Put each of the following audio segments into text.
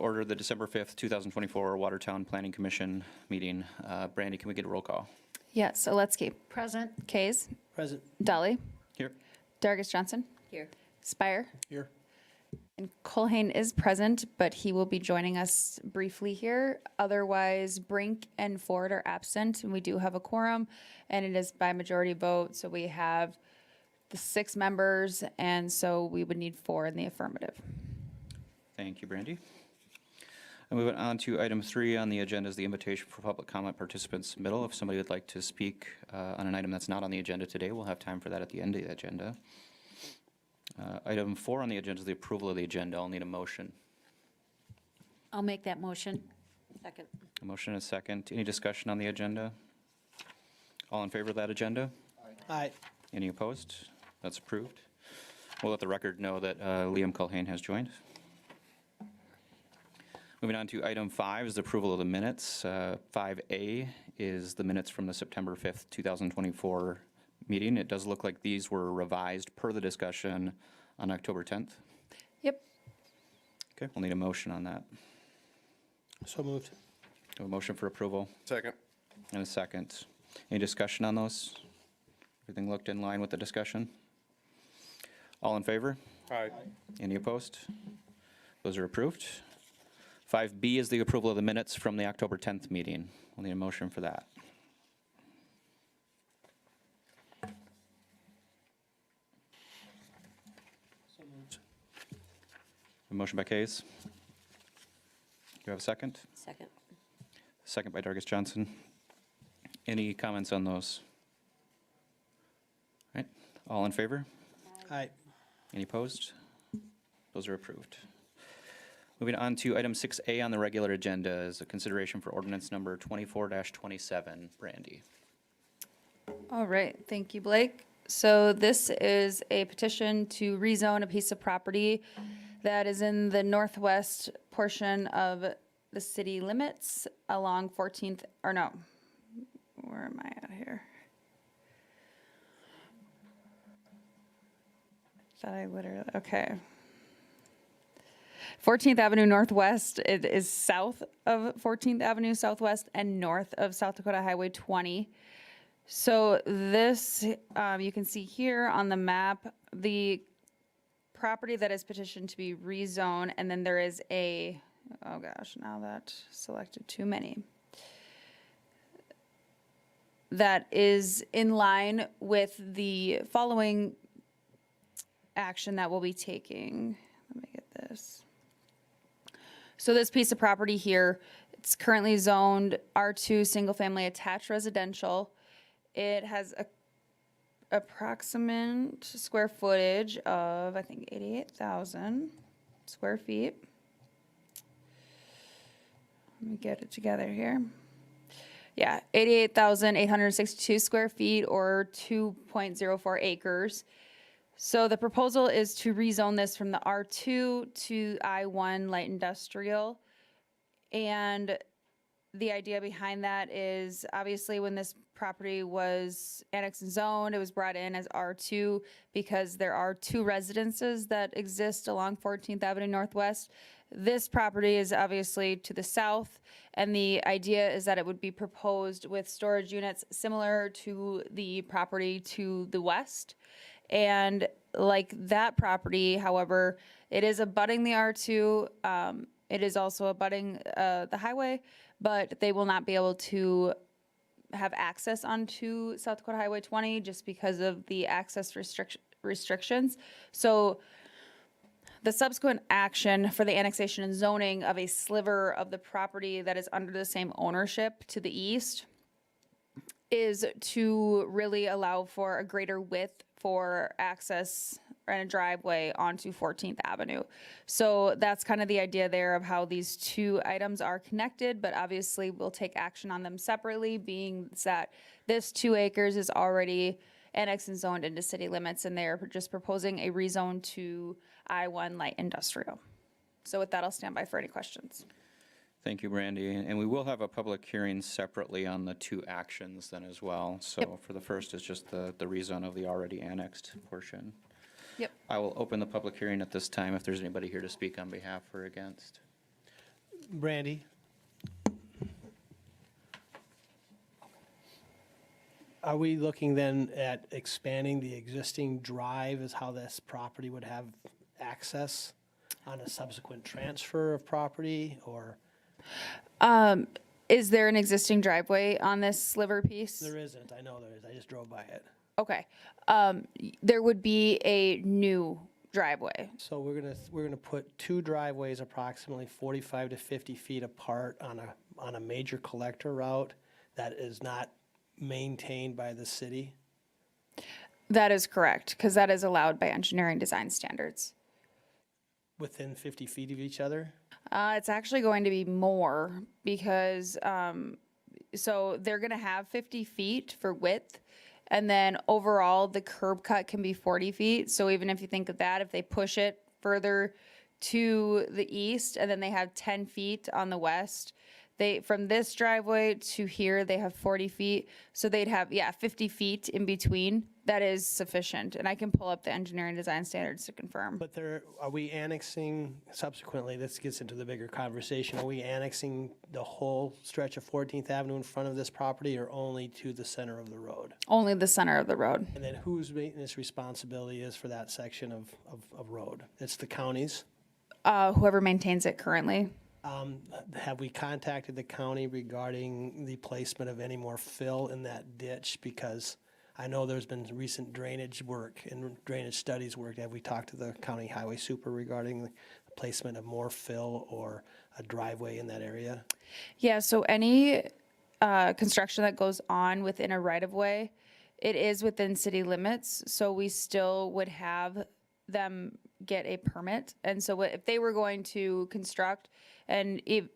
order the December 5th, 2024 Watertown Planning Commission meeting. Brandy, can we get a roll call? Yes, Oletsky. Present. Kays. Present. Dolly. Here. Dargis Johnson. Here. Spire. Here. And Colhane is present, but he will be joining us briefly here. Otherwise, Brink and Ford are absent, and we do have a quorum, and it is by majority vote. So we have the 6 members, and so we would need 4 in the affirmative. Thank you, Brandy. And moving on to item 3 on the agenda is the invitation for public comment participants submittal. If somebody would like to speak on an item that's not on the agenda today, we'll have time for that at the end of the agenda. Item 4 on the agenda is the approval of the agenda. I'll need a motion. I'll make that motion. Second. A motion and a second. Any discussion on the agenda? All in favor of that agenda? Aye. Any opposed? That's approved. We'll let the record know that Liam Culhane has joined. Moving on to item 5 is the approval of the minutes. 5A is the minutes from the September 5th, 2024 meeting. It does look like these were revised per the discussion on October 10th. Yep. Okay, we'll need a motion on that. So moved. A motion for approval Second. and a second. Any discussion on those? Everything looked in line with the discussion? All in favor? Aye. Any opposed? Those are approved. 5B is the approval of the minutes from the October 10th meeting. We'll need a motion for that. So moved. A motion by Kays. Do you have a second? Second. Second by Dargis Johnson. Any comments on those? All right, all in favor? Aye. Any opposed? Those are approved. Moving on to item 6A on the regular agenda is a consideration for ordinance number 24-27. Brandy. All right, thank you, Blake. So this is a petition to rezone a piece of property that is in the northwest portion of the city limits along 14th, or no, where am I at here? Thought I literally, okay. 14th Avenue Northwest, it is south of 14th Avenue Southwest and north of South Dakota Highway 20. So this, you can see here on the map, the property that is petitioned to be rezoned, and then there is a, oh gosh, now that selected too many. That is in line with the following action that we'll be taking. Let me get this. So this piece of property here, it's currently zoned R2 single family attached residential. It has a approximate square footage of, I think, 88,000 square feet. Let me get it together here. Yeah, 88,862 square feet or 2.04 acres. So the proposal is to rezone this from the R2 to I1 light industrial. And the idea behind that is obviously when this property was annexed and zoned, it was brought in as R2 because there are 2 residences that exist along 14th Avenue Northwest. This property is obviously to the south, and the idea is that it would be proposed with storage units similar to the property to the west. And like that property, however, it is abutting the R2. It is also abutting the highway, but they will not be able to have access onto South Dakota Highway 20 just because of the access restrictions. So the subsequent action for the annexation and zoning of a sliver of the property that is under the same ownership to the east is to really allow for a greater width for access and a driveway onto 14th Avenue. So that's kind of the idea there of how these 2 items are connected, but obviously we'll take action on them separately, being that this 2 acres is already annexed and zoned into city limits, and they're just proposing a rezone to I1 light industrial. So with that, I'll stand by for any questions. Thank you, Brandy. And we will have a public hearing separately on the 2 actions then as well. So Yep. for the first is just the rezone of the already annexed portion. Yep. I will open the public hearing at this time if there's anybody here to speak on behalf or against. Brandy? Are we looking then at expanding the existing drive as how this property would have access on a subsequent transfer of property, or? Is there an existing driveway on this sliver piece? There isn't, I know there is, I just drove by it. Okay. There would be a new driveway. So we're gonna put two driveways approximately 45 to 50 feet apart on a major collector route that is not maintained by the city? That is correct, because that is allowed by engineering design standards. Within 50 feet of each other? It's actually going to be more because, so they're gonna have 50 feet for width. And then overall, the curb cut can be 40 feet. So even if you think of that, if they push it further to the east and then they have 10 feet on the west, from this driveway to here, they have 40 feet. So they'd have, 50 feet in between. That is sufficient. And I can pull up the engineering design standards to confirm. But are we annexing subsequently, this gets into the bigger conversation, are we annexing the whole stretch of 14th Avenue in front of this property or only to the center of the road? Only the center of the road. And then whose maintenance responsibility is for that section of road? It's the county's? Whoever maintains it currently. Have we contacted the county regarding the placement of any more fill in that ditch? Because I know there's been recent drainage work and drainage studies work. Have we talked to the county highway super regarding the placement of more fill or a driveway in that area? Yeah, so any construction that goes on within a right-of-way, it is within city limits, so we still would have them get a permit. And so if they were going to construct and if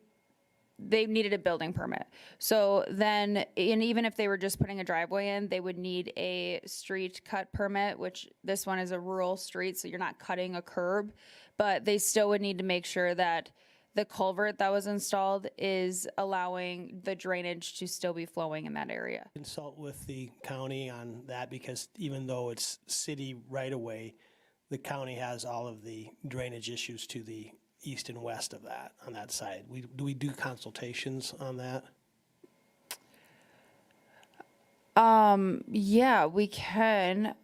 they needed a building permit. So then, and even if they were just putting a driveway in, they would need a street cut permit, which this one is a rural street, so you're not cutting a curb. But they still would need to make sure that the culvert that was installed is allowing the drainage to still be flowing in that area. Consult with the county on that, because even though it's city right away, the county has all of the drainage issues to the east and west of that, on that side. Do we do consultations on that? Yeah, we can,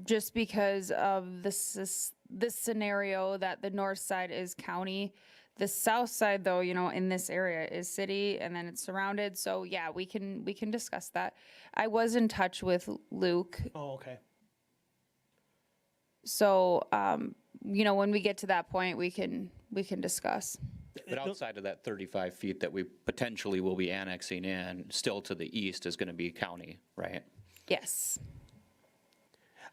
just because of this scenario that the north side is county. The south side, though, in this area is city, and then it's surrounded. So yeah, we can discuss that. I was in touch with Luke. Oh, okay. So, when we get to that point, we can discuss. But outside of that 35 feet that we potentially will be annexing in, still to the east is going to be county, right? Yes.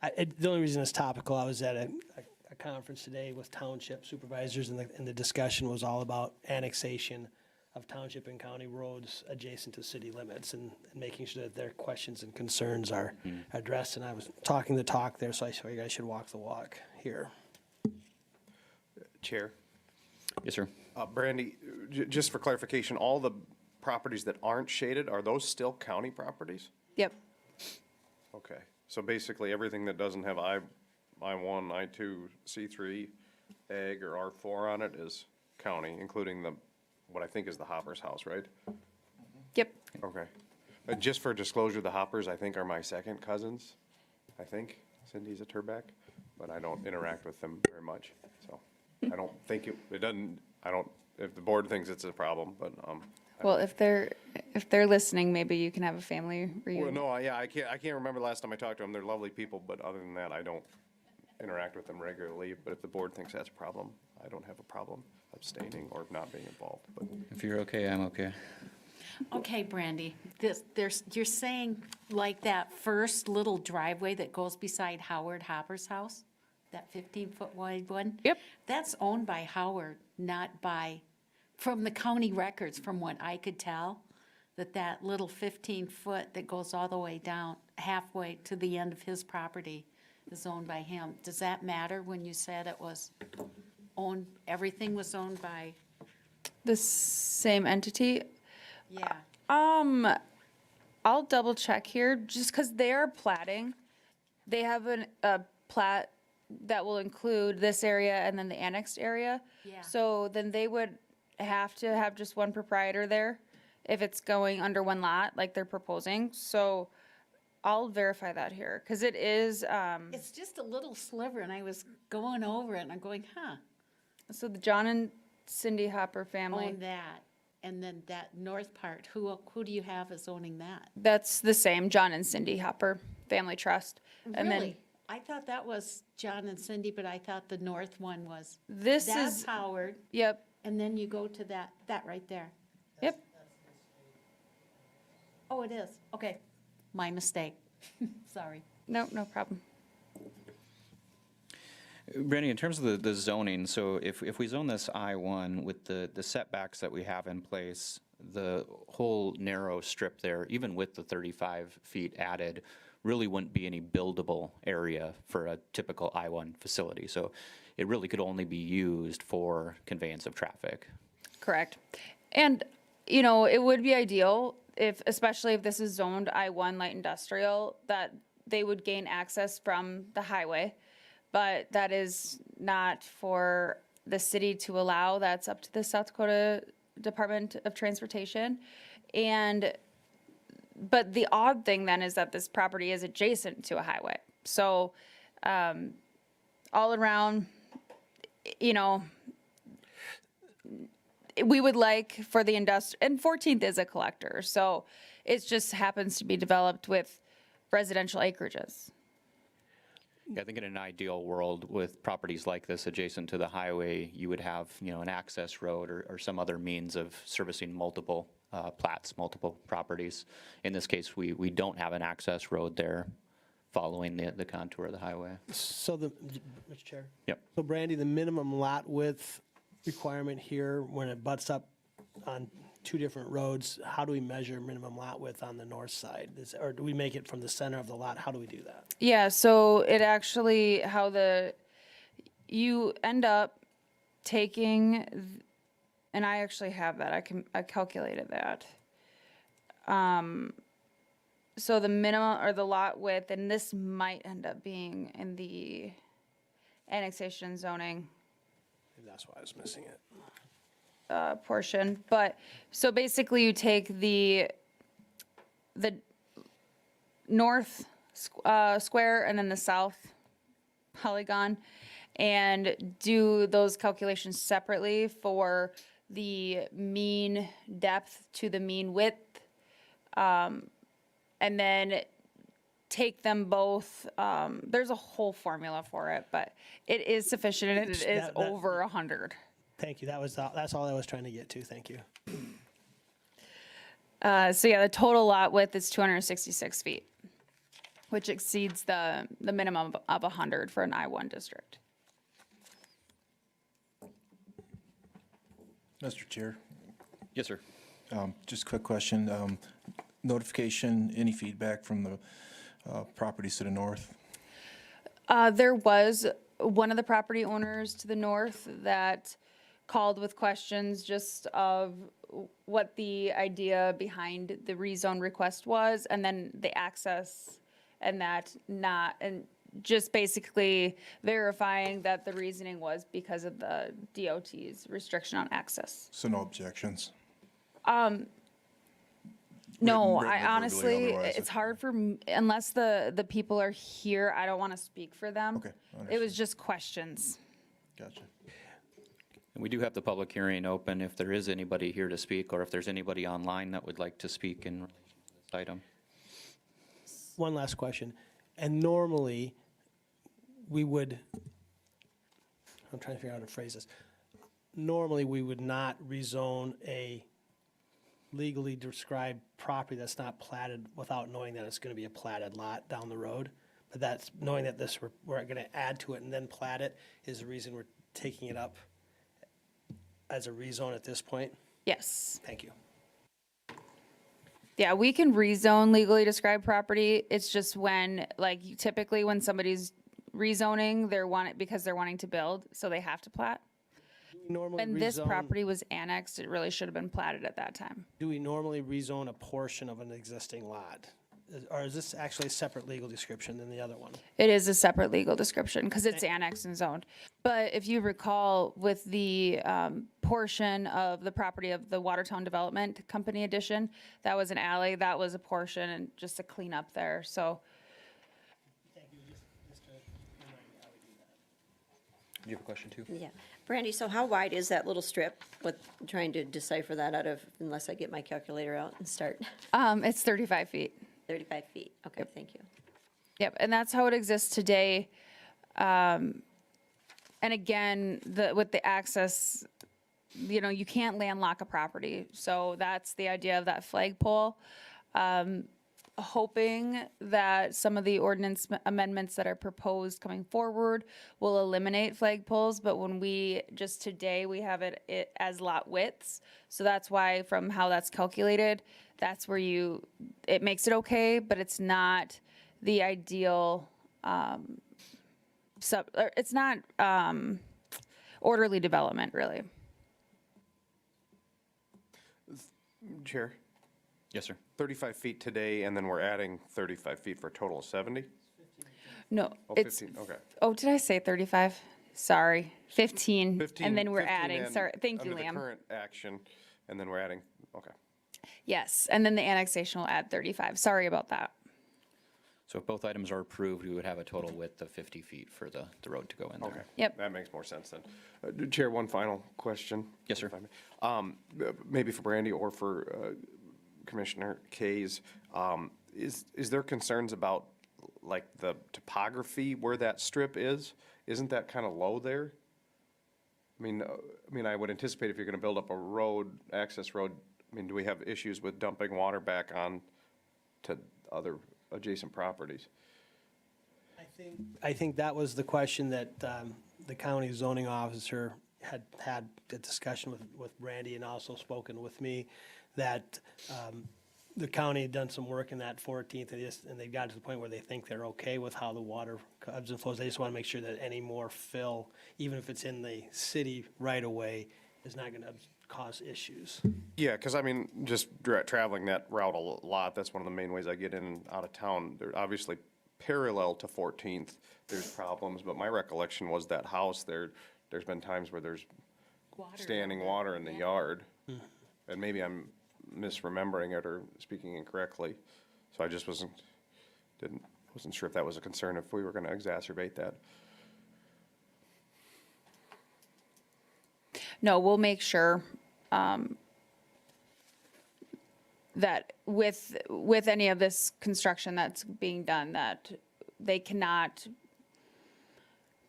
The only reason it's topical, I was at a conference today with township supervisors, and the discussion was all about annexation of township and county roads adjacent to city limits, and making sure that their questions and concerns are addressed. And I was talking the talk there, so I saw you guys should walk the walk here. Chair. Yes, sir. Brandy, just for clarification, all the properties that aren't shaded, are those still county properties? Yep. Okay, so basically everything that doesn't have I-1, I-2, C3, Ag, or R4 on it is county, including what I think is the Hoppers house, right? Yep. Okay. Just for disclosure, the Hoppers, I think, are my second cousins, I think. Cindy's a Turback, but I don't interact with them very much, so. I don't think if the board thinks it's a problem, but, Well, if they're listening, maybe you can have a family well, reunion. no, yeah, I can't remember the last time I talked to them. They're lovely people, but other than that, I don't interact with them regularly. But if the board thinks that's a problem, I don't have a problem abstaining or not being involved, but. If you're okay, I'm okay. Okay, Brandy, you're saying like that first little driveway that goes beside Howard Hopper's house? That 15-foot wide one? Yep. That's owned by Howard, not from the county records, from what I could tell, that little 15-foot that goes all the way down, halfway to the end of his property is owned by him. Does that matter when you said it was owned, everything was owned by, The same entity? yeah? I'll double check here, just because they're platting. They have a plat that will include this area and then the annexed area. Yeah. So then they would have to have just one proprietor there if it's going under one lot, like they're proposing. So I'll verify that here, because it is, It's just a little sliver, and I was going over it, and I'm going, huh, so the John and Cindy Hopper family, own that. And then that north part, who do you have as owning that? that's the same, John and Cindy Hopper Family Trust. And then Really? I thought that was John and Cindy, but I thought the north one was, this that's is, Howard, yep, and then you go to that right there. yep. Oh, it is, okay, my mistake, sorry. No, no problem. Brandy, in terms of the zoning, so if we zone this I-1 with the setbacks that we have in place, the whole narrow strip there, even with the 35 feet added, really wouldn't be any buildable area for a typical I-1 facility. So it really could only be used for conveyance of traffic. Correct. And, you know, it would be ideal if, especially if this is zoned I-1 light industrial, that they would gain access from the highway. But that is not for the city to allow. That's up to the South Dakota Department of Transportation. But the odd thing then is that this property is adjacent to a highway. So, all around, you know, we would like for the and 14th is a collector, so it just happens to be developed with residential acreages. Yeah, I think in an ideal world with properties like this adjacent to the highway, you would have, you know, an access road or some other means of servicing multiple plats, multiple properties. In this case, we don't have an access road there following the contour of the highway. So Mr. Chair? Yep. So Brandy, the minimum lot width requirement here, when it butts up on two different roads, how do we measure minimum lot width on the north side? Or do we make it from the center of the lot? How do we do that? Yeah, so it actually, you end up taking, and I actually have that, I calculated that. So the minimum, or the lot width, and this might end up being in the annexation zoning Maybe that's why I was missing it. portion, but, so basically you take the north square and then the south polygon and do those calculations separately for the mean depth to the mean width. And then take them both, there's a whole formula for it, but it is sufficient and it is That- over 100. Thank you. That's all I was trying to get to. Thank you. So yeah, the total lot width is 266 feet, which exceeds the minimum of 100 for an I-1 district. Mr. Chair, Yes, sir. just a quick question. Notification, any feedback from the properties to the north? There was one of the property owners to the north that called with questions just of what the idea behind the rezone request was, and then the access and and just basically verifying that the reasoning was because of the DOT's restriction on access. So no objections? No, Written I or verbally honestly, otherwise, it's hard for, unless the people are here, I don't want to speak for them. Okay, It was understood. just questions. Gotcha. And we do have the public hearing open if there is anybody here to speak, or if there's anybody online that would like to speak in relation to this item. One last question. And normally, we would, I'm trying to figure out how to phrase this. Normally, we would not rezone a legally described property that's not platted without knowing that it's going to be a platted lot down the road. But that's, knowing that we're going to add to it and then plat it is the reason we're taking it up as a rezone at this point. Yes. Thank you. Yeah, we can rezone legally described property. It's just when, like, typically when somebody's rezoning, because they're wanting to build, so they have to plat. Normally When this rezone- property was annexed, it really should have been platted at that time. Do we normally rezone a portion of an existing lot? or is this actually a separate legal description than the other one? It is a separate legal description because it's annexed and zoned. But if you recall, with the portion of the property of the Watertown Development Company addition, that was an alley, that was a portion and just a cleanup there, so. Do you have a question too? Yeah. Brandy, so how wide is that little strip? What, trying to decipher that out of, unless I get my calculator out and start, It's 35 feet. 35 feet? Okay, thank you. Yep, and that's how it exists today. And again, with the access, you can't landlock a property. So that's the idea of that flagpole. Hoping that some of the ordinance amendments that are proposed coming forward will eliminate flagpoles, but just today, we have it as lot widths. So that's why from how that's calculated, that's where it makes it okay, but it's not the ideal, it's not orderly development, really. Chair, Yes, sir. 35 feet today, and then we're adding 35 feet for a total of 70? No, Oh, it's, 15, okay. oh, did I say 35? Sorry, 15. 15. And then we're 15 adding, and sorry, thank you, Under the Liam. current action, and then we're adding, okay. Yes, and then the annexation will add 35. Sorry about that. So if both items are approved, we would have a total width of 50 feet for the road to go in there. Okay. Yep. That makes more sense then. Chair, one final question. Yes, sir. if I may. Maybe for Brandy or for Commissioner Kays. Is there concerns about, like, the topography where that strip is? Isn't that kind of low there? I mean, I would anticipate if you're going to build up a road, access road, do we have issues with dumping water back on to other adjacent properties? I think that was the question that the county zoning officer had a discussion with Brandy and also spoken with me, that the county had done some work in that 14th, and they got to the point where they think they're okay with how the water ebbs and flows. They just want to make sure that any more fill, even if it's in the city right away, is not going to cause issues. Yeah, because just traveling that route a lot, that's one of the main ways I get in and out of town. They're obviously parallel to 14th, there's problems, but my recollection was that house there's been times where there's standing water in the yard. And maybe I'm misremembering it or speaking incorrectly. So I just wasn't sure if that was a concern, if we were going to exacerbate that. No, we'll make sure that with any of this construction that's being done, that they cannot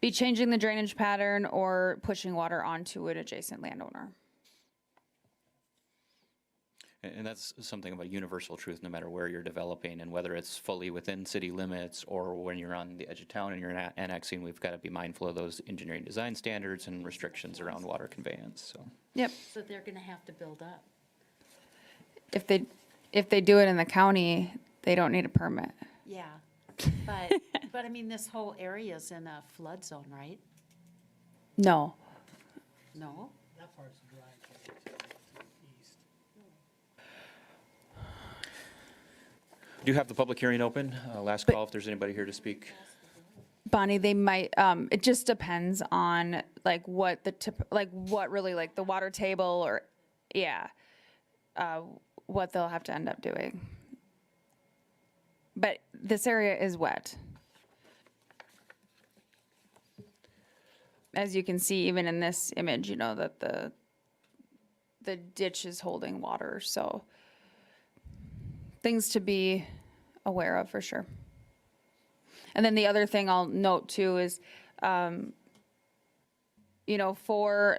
be changing the drainage pattern or pushing water onto an adjacent landowner. And that's something of a universal truth, no matter where you're developing and whether it's fully within city limits or when you're on the edge of town and you're annexing, we've got to be mindful of those engineering design standards and restrictions around water conveyance, so. Yep. So they're going to have to build up. If they do it in the county, they don't need a permit. Yeah, but this whole area's in a flood zone, right? No. No? That part's dry to the east. We do have the public hearing open. Last call if there's anybody here to speak. Bonnie, they might, it just depends on what the water table or, yeah, what they'll have to end up doing. But this area is wet. As you can see, even in this image, that the ditch is holding water, so things to be aware of for sure. And then the other thing I'll note too is, for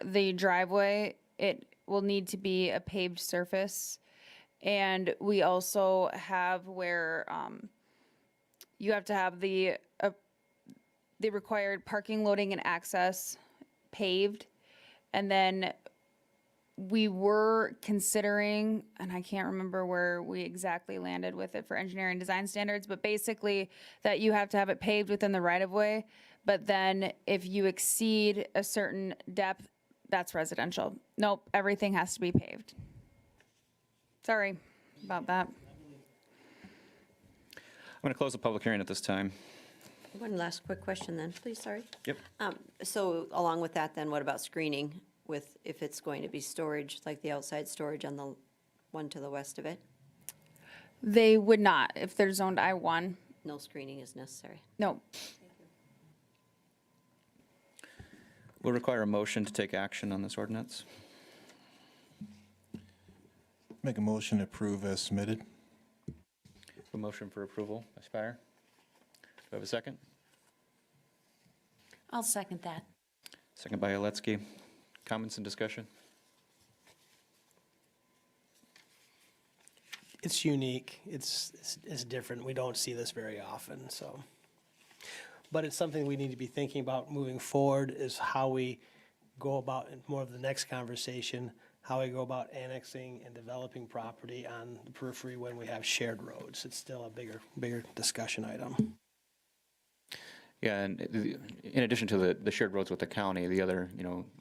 the driveway, it will need to be a paved surface. And we also have where you have to have the required parking, loading, and access paved. And then we were considering, and I can't remember where we exactly landed with it for engineering design standards, but basically that you have to have it paved within the right of way. But then if you exceed a certain depth, that's residential. Nope, everything has to be paved. Sorry about that. going to close the public hearing at this time. One last quick question then, please, sorry. Yep. So along with that then, what about screening with, if it's going to be storage, like the outside storage on the one to the west of it? They would not if they're zoned I-1. No screening is necessary. No. We'll require a motion to take action on this ordinance. Make a motion to approve as submitted. A motion for approval by Spire. Do I have a second? I'll second that. Second by Aletsky. Comments and discussion? It's unique. It's different. We don't see this very often, so. But it's something we need to be thinking about moving forward, is how we go about, in more of the next conversation, how we go about annexing and developing property on the periphery when we have shared roads. It's still a bigger discussion item. Yeah, and in addition to the shared roads with the county, the other,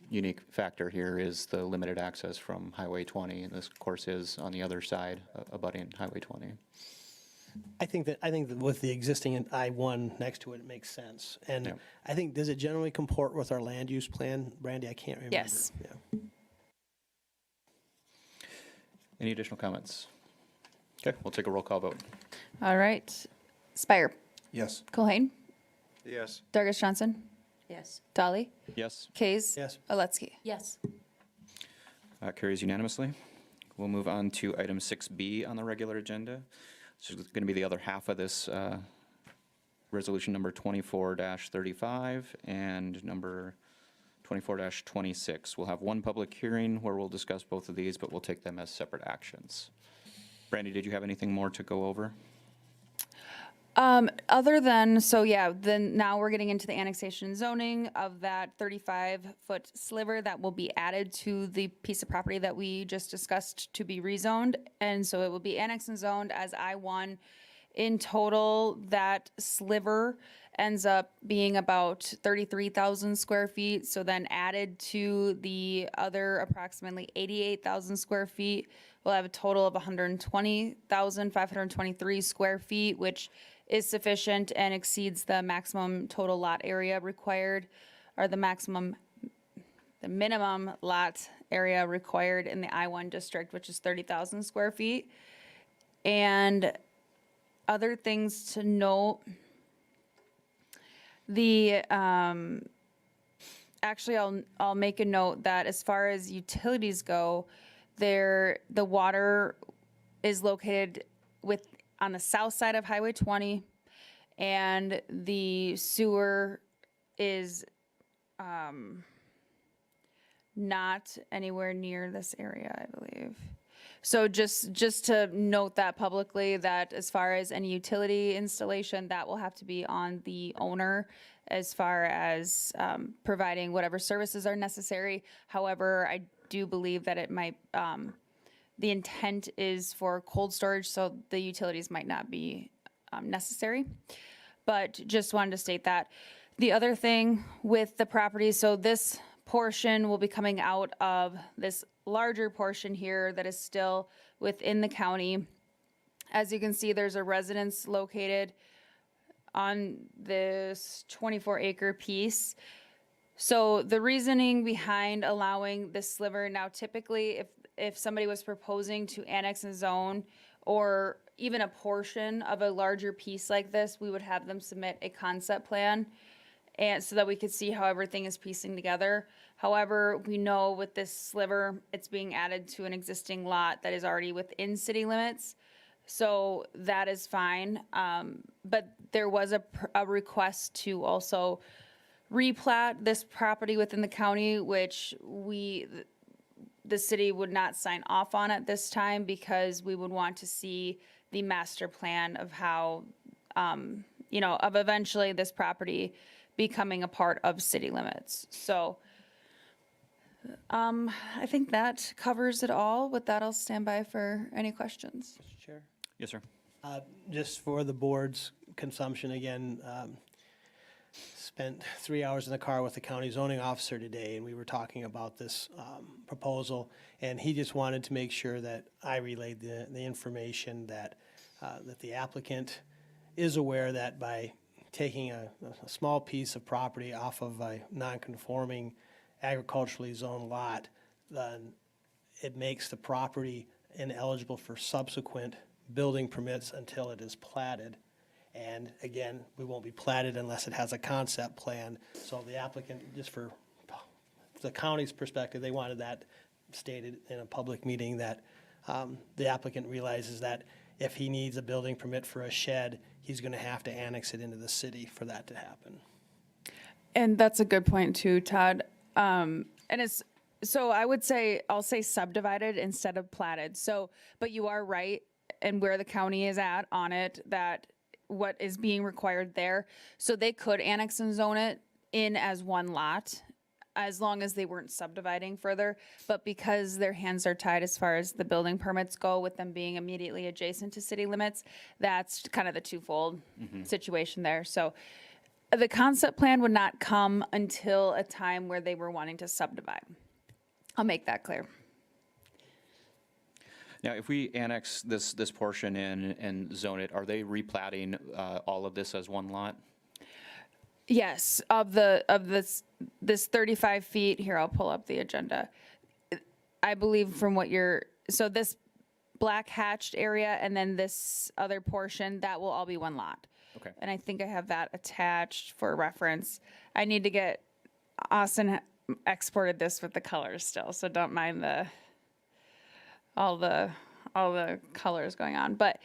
unique factor here is the limited access from Highway 20, and this, of course, is on the other side, abutting Highway 20. I think that with the existing I-1 next to it, it makes sense. And Yeah. I think, does it generally comport with our land use plan? Brandy, I can't remember. Yes. Yeah. Any additional comments? Okay, we'll take a roll call vote. All right. Spire. Yes. Culhane. Yes. Dargis Johnson. Yes. Dolly. Yes, Kays. Yes. Aletsky. Yes. carries unanimously. We'll move on to item 6B on the regular agenda. This is going to be the other half of this resolution number 24-35 and number 24-26. We'll have one public hearing where we'll discuss both of these, but we'll take them as separate actions. Brandy, did you have anything more to go over? Other than, then now we're getting into the annexation and zoning of that 35-foot sliver that will be added to the piece of property that we just discussed to be rezoned. And so it will be annexed and zoned as I-1. In total, that sliver ends up being about 33,000 square feet. So then added to the other approximately 88,000 square feet, we'll have a total of 120,523 square feet, which is sufficient and exceeds the maximum total lot area required, or the minimum lot area required in the I-1 district, which is 30,000 square feet. And other things to note, actually, I'll make a note that as far as utilities go, the water is located on the south side of Highway 20, and the sewer is not anywhere near this area, I believe. So just to note that publicly, that as far as any utility installation, that will have to be on the owner as far as providing whatever services are necessary. However, I do believe that it might, the intent is for cold storage, so the utilities might not be necessary. But just wanted to state that. The other thing with the property, so this portion will be coming out of this larger portion here that is still within the county. As you can see, there's a residence located on this 24-acre piece. So the reasoning behind allowing this sliver, now typically if somebody was proposing to annex a zone or even a portion of a larger piece like this, we would have them submit a concept plan, and so that we could see how everything is piecing together. However, we know with this sliver, it's being added to an existing lot that is already within city limits. So that is fine. But there was a request to also replat this property within the county, which the city would not sign off on at this time because we would want to see the master plan of how, of eventually this property becoming a part of city limits. So I think that covers it all. With that, I'll stand by for any questions. Mr. Chair? Yes, sir. Just for the board's consumption, again, spent 3 hours in the car with the county zoning officer today, and we were talking about this proposal, and he just wanted to make sure that I relayed the information that the applicant is aware that by taking a small piece of property off of a non-conforming agriculturally zoned lot, then it makes the property ineligible for subsequent building permits until it is platted. And again, we won't be platted unless it has a concept plan. So the applicant, just for the county's perspective, they wanted that stated in a public meeting, that the applicant realizes that if he needs a building permit for a shed, he's going to have to annex it into the city for that to happen. And that's a good point too, Todd. And it's, so I would say, I'll say subdivided instead of platted. So, but you are right, and where the county is at on it, that what is being required there. So they could annex and zone it in as one lot, as long as they weren't subdividing further. But because their hands are tied as far as the building permits go, with them being immediately adjacent to city limits, that's kind of the twofold situation there. So the concept plan would not come until a time where they were wanting to subdivide. I'll make that clear. Now, if we annex this portion in and zone it, are they replatting all of this as one lot? Yes, of this 35 feet, here, I'll pull up the agenda. I believe from what so this black hatched area and then this other portion, that will all be one lot. Okay. And I think I have that attached for reference. I need to get, Austin exported this with the colors still, so don't mind all the colors going on, but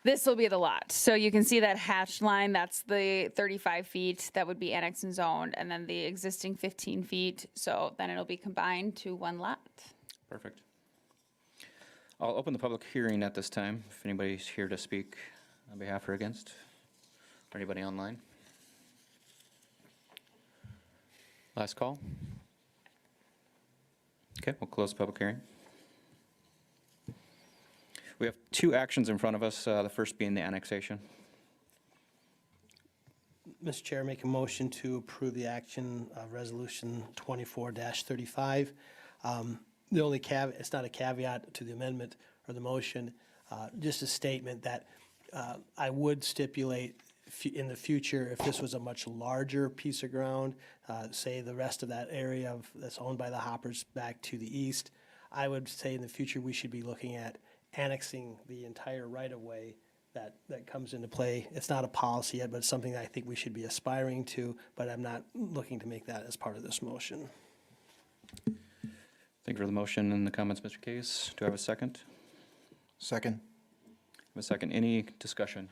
this will be the lot. So you can see that hatched line, that's the 35 feet that would be annexed and zoned, and then the existing 15 feet. So then it'll be combined to one lot. Perfect. I'll open the public hearing at this time, if anybody's here to speak on behalf or against, or anybody online. Last call. Okay, we'll close the public hearing. We have two actions in front of us, the first being the annexation. Mr. Chair, make a motion to approve the action of Resolution 24-35. The only caveat, it's not a caveat to the amendment or the motion, just a statement that I would stipulate in the future, if this was a much larger piece of ground, say the rest of that area that's owned by the Hoppers back to the east, I would say in the future we should be looking at annexing the entire right-of-way that comes into play. It's not a policy yet, but it's something that I think we should be aspiring to, but I'm not looking to make that as part of this motion. Thank you for the motion and the comments, Mr. Case. Do I have a second? Second? Have a second. Any discussion?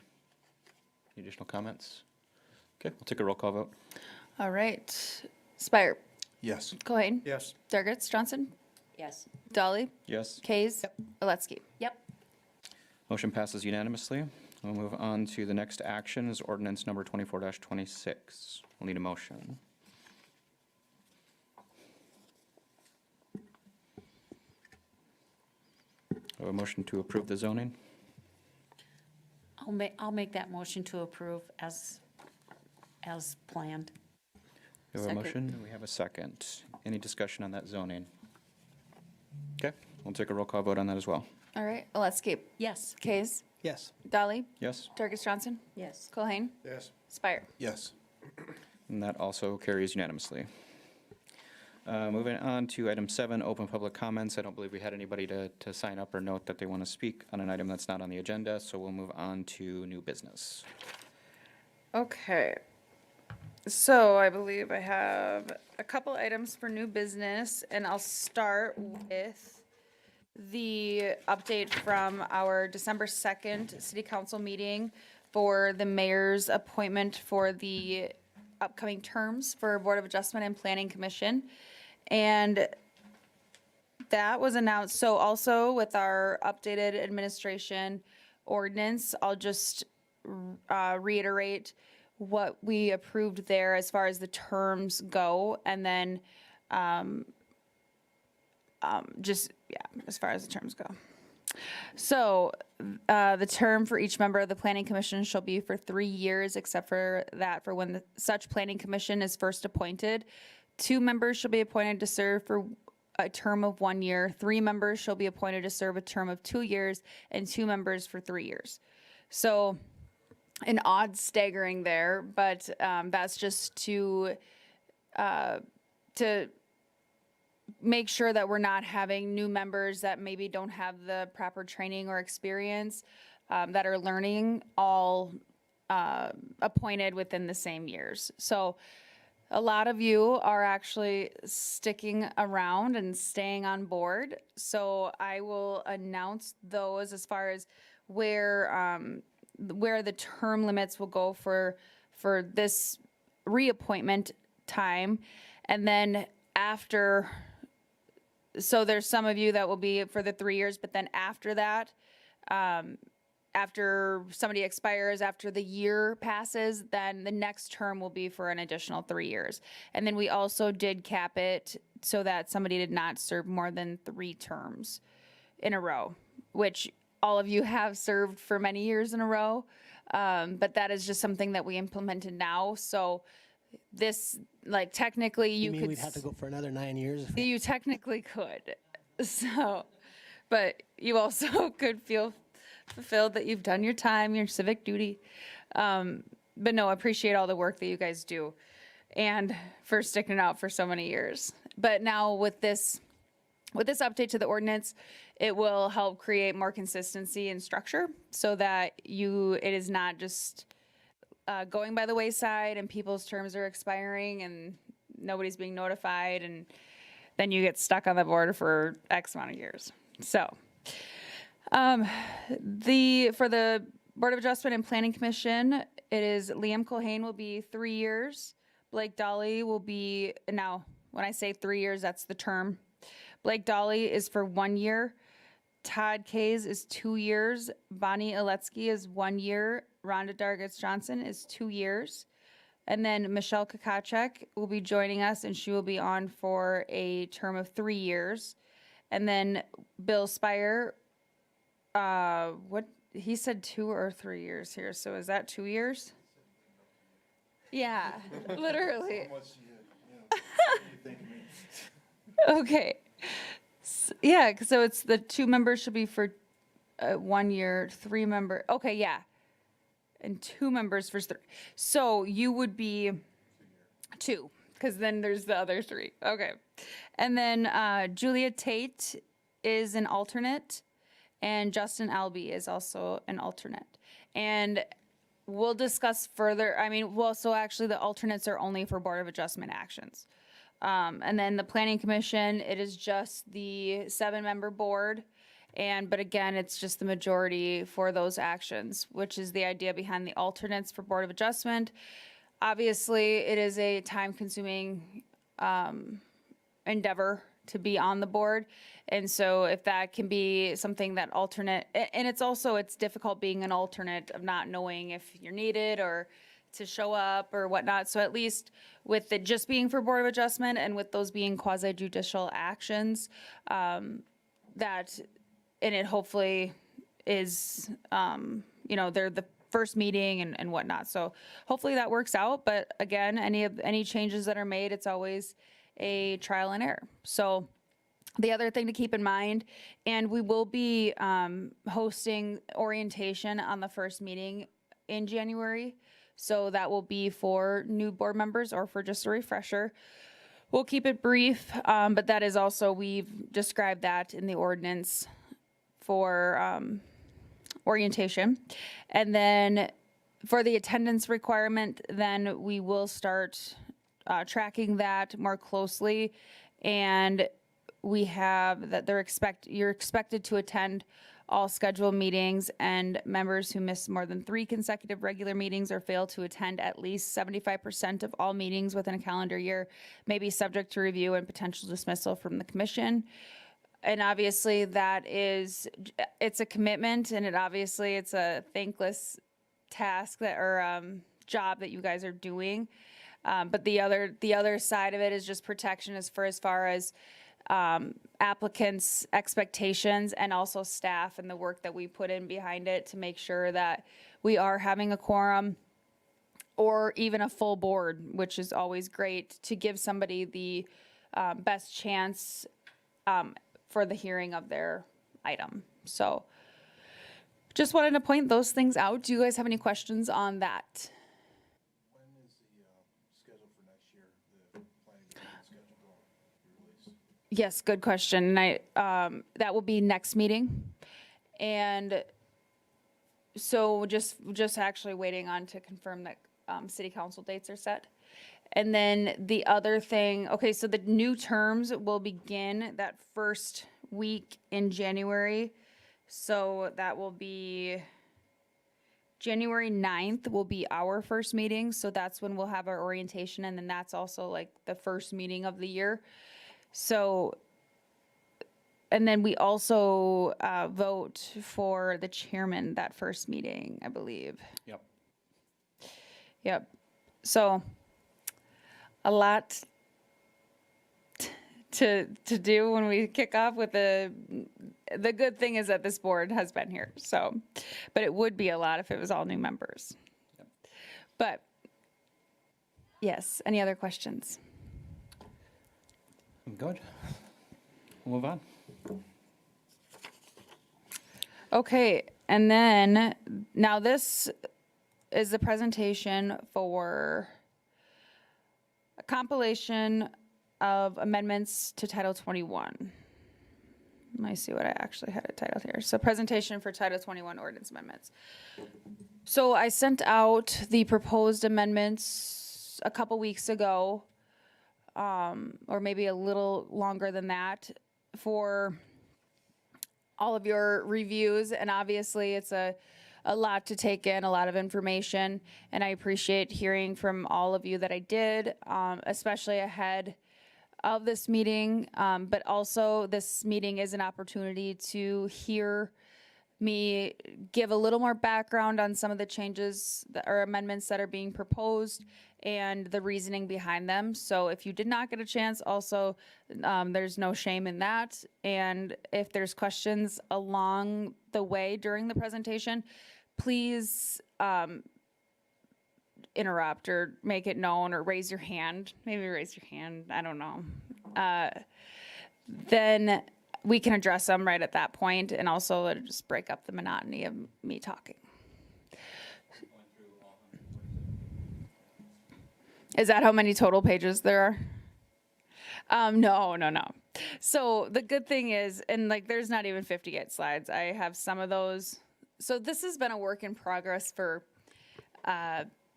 Any additional comments? Okay, we'll take a roll call vote. All right. Spire, Yes. Cohen, Yes. Durgatz, Johnson, Yes. Dolly, Yes. Kays, Oletsky. Yep. Motion passes unanimously. We'll move on to the next action is ordinance number 24-26. We'll need a motion. A motion to approve the zoning. I'll make that motion to approve as planned. We have a Second. motion, and we have a second. Any discussion on that zoning? Okay, we'll take a roll call vote on that as well. All right. Oletsky, Yes. Kays, Yes. Dolly, Yes? Durgatz, Johnson, Yes. Cohen, Yes. Spire. Yes. And that also carries unanimously. Moving on to item 7, open public comments. I don't believe we had anybody to sign up or note that they want to speak on an item that's not on the agenda, so we'll move on to new business. Okay. So I believe I have a couple items for new business, and I'll start with the update from our December 2nd city council meeting for the mayor's appointment for the upcoming terms for Board of Adjustment and Planning Commission. And that was announced. So also with our updated administration ordinance, I'll just reiterate what we approved there as far as the terms go, and then as far as the terms go. So the term for each member of the planning commission shall be for 3 years, except for that for when such planning commission is first appointed. 2 members shall be appointed to serve for a term of 1 year. 3 members shall be appointed to serve a term of 2 years, and 2 members for 3 years. So an odd staggering there, but that's just to make sure that we're not having new members that maybe don't have the proper training or experience that are learning all appointed within the same years. So a lot of you are actually sticking around and staying on board. So I will announce those as far as where the term limits will go for this reappointment time. And then after, so there's some of you that will be for the 3 years, but then after that, after somebody expires, after the year passes, then the next term will be for an additional 3 years. And then we also did cap it so that somebody did not serve more than 3 terms in a row, which all of you have served for many years in a row. But that is just something that we implemented now. So this, like, technically You you mean could. we'd have to go for another 9 years? You technically could. So, but you also could feel fulfilled that you've done your time, your civic duty. But no, I appreciate all the work that you guys do and for sticking it out for so many years. But now with this update to the ordinance, it will help create more consistency and structure so that it is not just going by the wayside and people's terms are expiring and nobody's being notified, and then you get stuck on the board for X amount of years. So, for the Board of Adjustment and Planning Commission, it is Liam Culhane will be 3 years. Blake Dolly will be, now, when I say 3 years, that's the term. Blake Dolly is for 1 year. Todd Kays is 2 years. Bonnie Aletsky is 1 year. Rhonda Dargis Johnson is 2 years. And then Michelle Kakacek will be joining us, and she will be on for a term of 3 years. And then Bill Spire, he said 2 or 3 years here, so is that 2 years? Yeah, literally. Okay. Yeah, so it's the 2 members should be for 1 year, 3 member, okay, yeah. And 2 members for 3. So you would be 2, because then there's the other 3. Okay. And then Julia Tate is an alternate, and Justin Albee is also an alternate. And we'll discuss further, so actually the alternates are only for Board of Adjustment actions. And then the Planning Commission, it is just the 7-member board. But again, it's just the majority for those actions, which is the idea behind the alternates for Board of Adjustment. Obviously, it is a time-consuming endeavor to be on the board. And so if that can be something that alternate, and it's difficult being an alternate of not knowing if you're needed or to show up or whatnot. So at least with it just being for Board of Adjustment and with those being quasi-judicial actions, and it hopefully is, they're the first meeting and whatnot. So hopefully that works out. But again, any changes that are made, it's always a trial and error. So the other thing to keep in mind, and we will be hosting orientation on the first meeting in January. So that will be for new board members or for just a refresher. We'll keep it brief, but that is also, we've described that in the ordinance for orientation. And then for the attendance requirement, then we will start tracking that more closely. And we have that you're expected to attend all scheduled meetings, and members who miss more than 3 consecutive regular meetings or fail to attend at least 75% of all meetings within a calendar year may be subject to review and potential dismissal from the commission. And obviously it's a commitment, and it's a thankless task job that you guys are doing. But the other side of it is just protection as far as applicants' expectations, and also staff and the work that we put in behind it to make sure that we are having a quorum or even a full board, which is always great to give somebody the best chance for the hearing of their item. So Just wanted to point those things out. Do you guys have any questions on that? When is the schedule for next year, the planning department schedule going to be released? Yes, good question. And that will be next meeting. And so just actually waiting on to confirm that city council dates are set. And then the other thing, okay, so the new terms will begin that first week in January. So that will be January 9th will be our first meeting. So that's when we'll have our orientation. And then that's also like the first meeting of the year. So, and then we also vote for the chairman that first meeting, I believe. Yep. Yep. So a lot to do when we kick off with the good thing is that this board has been here. So, but it would be a lot if it was all new members. But yes, any other questions? Good. We'll move on. Okay, and then now this is the presentation for a compilation of amendments to Title 21. Let me see what I actually had it titled here. So presentation for Title 21 ordinance amendments. So I sent out the proposed amendments a couple weeks ago, or maybe a little longer than that, for all of your reviews. And obviously it's a lot to take in, a lot of information. And I appreciate hearing from all of you that I did, especially ahead of this meeting. But also this meeting is an opportunity to hear me give a little more background on some of the changes or amendments that are being proposed and the reasoning behind them. So if you did not get a chance, also, there's no shame in that. And if there's questions along the way during the presentation, please interrupt or make it known or raise your hand. Maybe raise your hand, I don't know. Then we can address them right at that point, and also it'll just break up the monotony of me talking. Is that how many total pages there are? No. So the good thing is, and like there's not even 58 slides. I have some of those. So this has been a work in progress for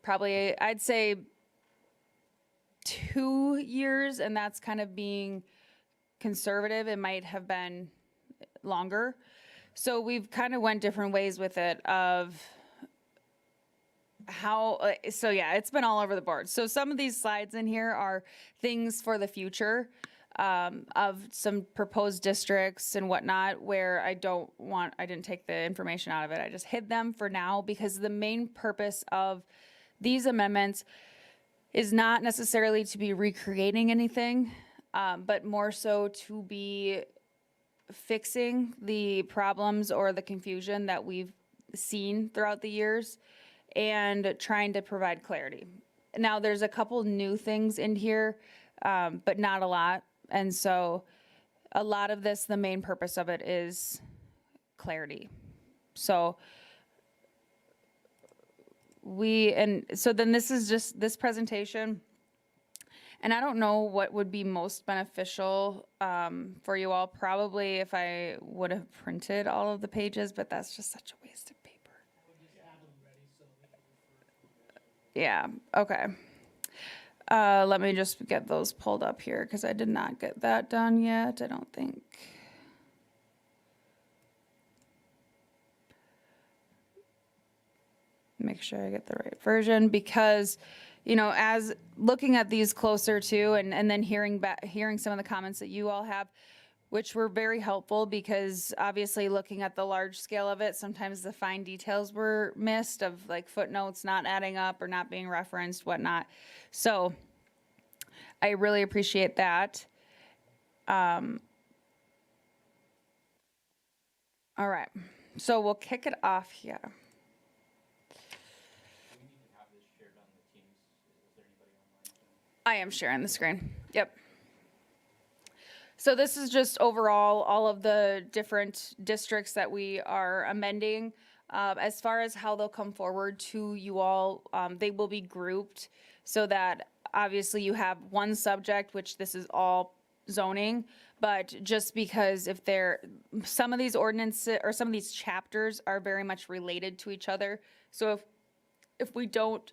probably, I'd say, 2 years, and that's kind of being conservative. It might have been longer. So we've kind of went different ways with it of how, so yeah, it's been all over the board. So some of these slides in here are things for the future of some proposed districts and whatnot, where I didn't take the information out of it. I just hid them for now, because the main purpose of these amendments is not necessarily to be recreating anything, but more so to be fixing the problems or the confusion that we've seen throughout the years and trying to provide clarity. Now, there's a couple new things in here, but not a lot. And so a lot of this, the main purpose of it is clarity. So then this is just this presentation. And I don't know what would be most beneficial for you all. Probably if I would have printed all of the pages, but that's just such a waste of paper. Yeah, okay. Let me just get those pulled up here, because I did not get that done yet, I don't think. Make sure I get the right version, because, you know, as looking at these closer to, and then hearing some of the comments that you all have, which were very helpful, because obviously looking at the large scale of it, sometimes the fine details were missed, of like footnotes not adding up or not being referenced, whatnot. So I really appreciate that. All right, so we'll kick it off here. I am sharing the screen. Yep. So this is just overall all of the different districts that we are amending. As far as how they'll come forward to you all, they will be grouped so that obviously you have one subject, which this is all zoning, but just because if some of these ordinances or some of these chapters are very much related to each other. So if we don't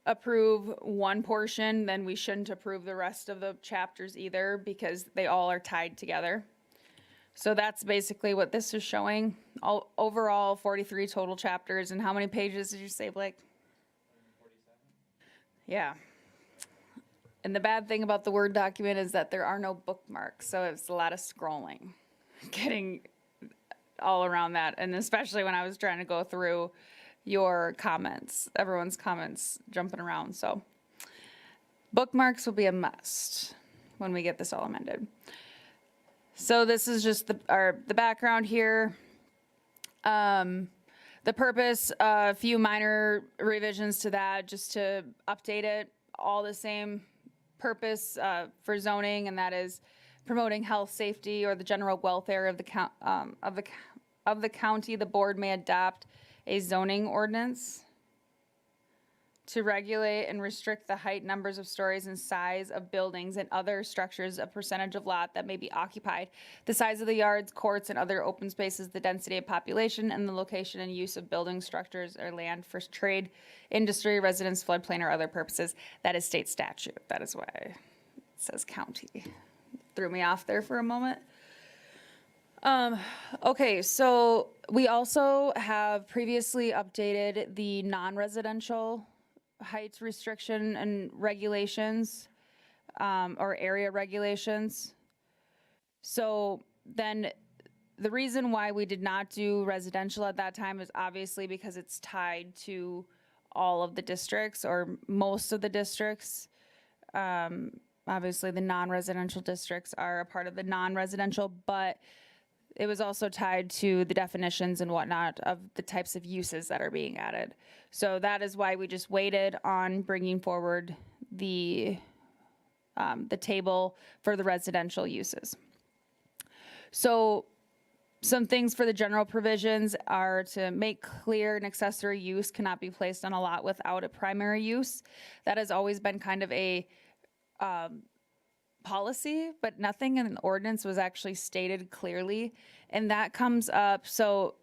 approve one portion, then we shouldn't approve the rest of the chapters either because they all are tied together. So that's basically what this is showing. Overall, 43 total chapters. And how many pages did you say, Blake? 147. Yeah. And the bad thing about the Word document is that there are no bookmarks. So it's a lot of scrolling, getting all around that. And especially when I was trying to go through your comments, everyone's comments jumping around. So bookmarks will be a must when we get this all amended. So this is just the background here. The purpose, a few minor revisions to that, just to update it, all the same purpose for zoning, and that is promoting health, safety, or the general welfare of the county. The board may adopt a zoning ordinance to regulate and restrict the height, numbers of stories, and size of buildings and other structures, a percentage of lot that may be occupied, the size of the yards, courts, and other open spaces, the density of population, and the location and use of building structures or land for trade, industry, residence, floodplain, or other purposes. That is state statute. That is why it says county. Threw me off there for a moment. Okay, so we also have previously updated the non-residential height restriction and regulations, or area regulations. So then the reason why we did not do residential at that time is obviously because it's tied to all of the districts or most of the districts. Obviously the non-residential districts are a part of the non-residential, but it was also tied to the definitions and whatnot of the types of uses that are being added. So that is why we just waited on bringing forward the table for the residential uses. So some things for the general provisions are to make clear an accessory use cannot be placed on a lot without a primary use. That has always been kind of a policy, but nothing in an ordinance was actually stated clearly. And that comes up, so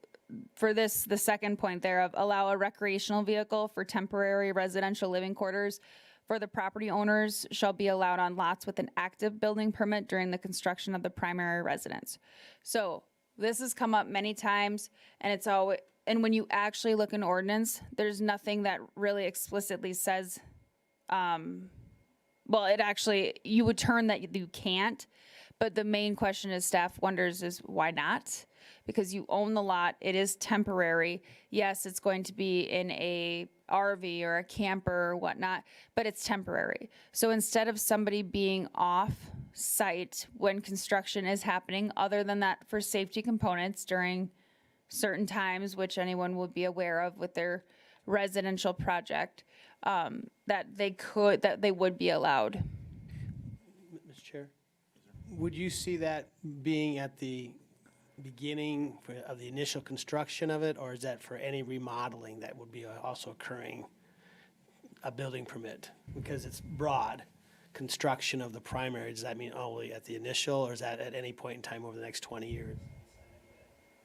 for this, the second point there of allow a recreational vehicle for temporary residential living quarters for the property owners shall be allowed on lots with an active building permit during the construction of the primary residence. So this has come up many times, and it's always, and when you actually look in ordinance, there's nothing that really explicitly says, well, it actually, you would turn that you can't, but the main question is staff wonders is why not? Because you own the lot, it is temporary. Yes, it's going to be in a RV or a camper or whatnot, but it's temporary. So instead of somebody being off site when construction is happening, other than that for safety components during certain times, which anyone would be aware of with their residential project, that they would be allowed. Mr. Chair, would you see that being at the beginning of the initial construction of it, or is that for any remodeling that would be also occurring, a building permit? Because it's broad, construction of the primary, does that mean only at the initial, or is that at any point in time over the next 20 years?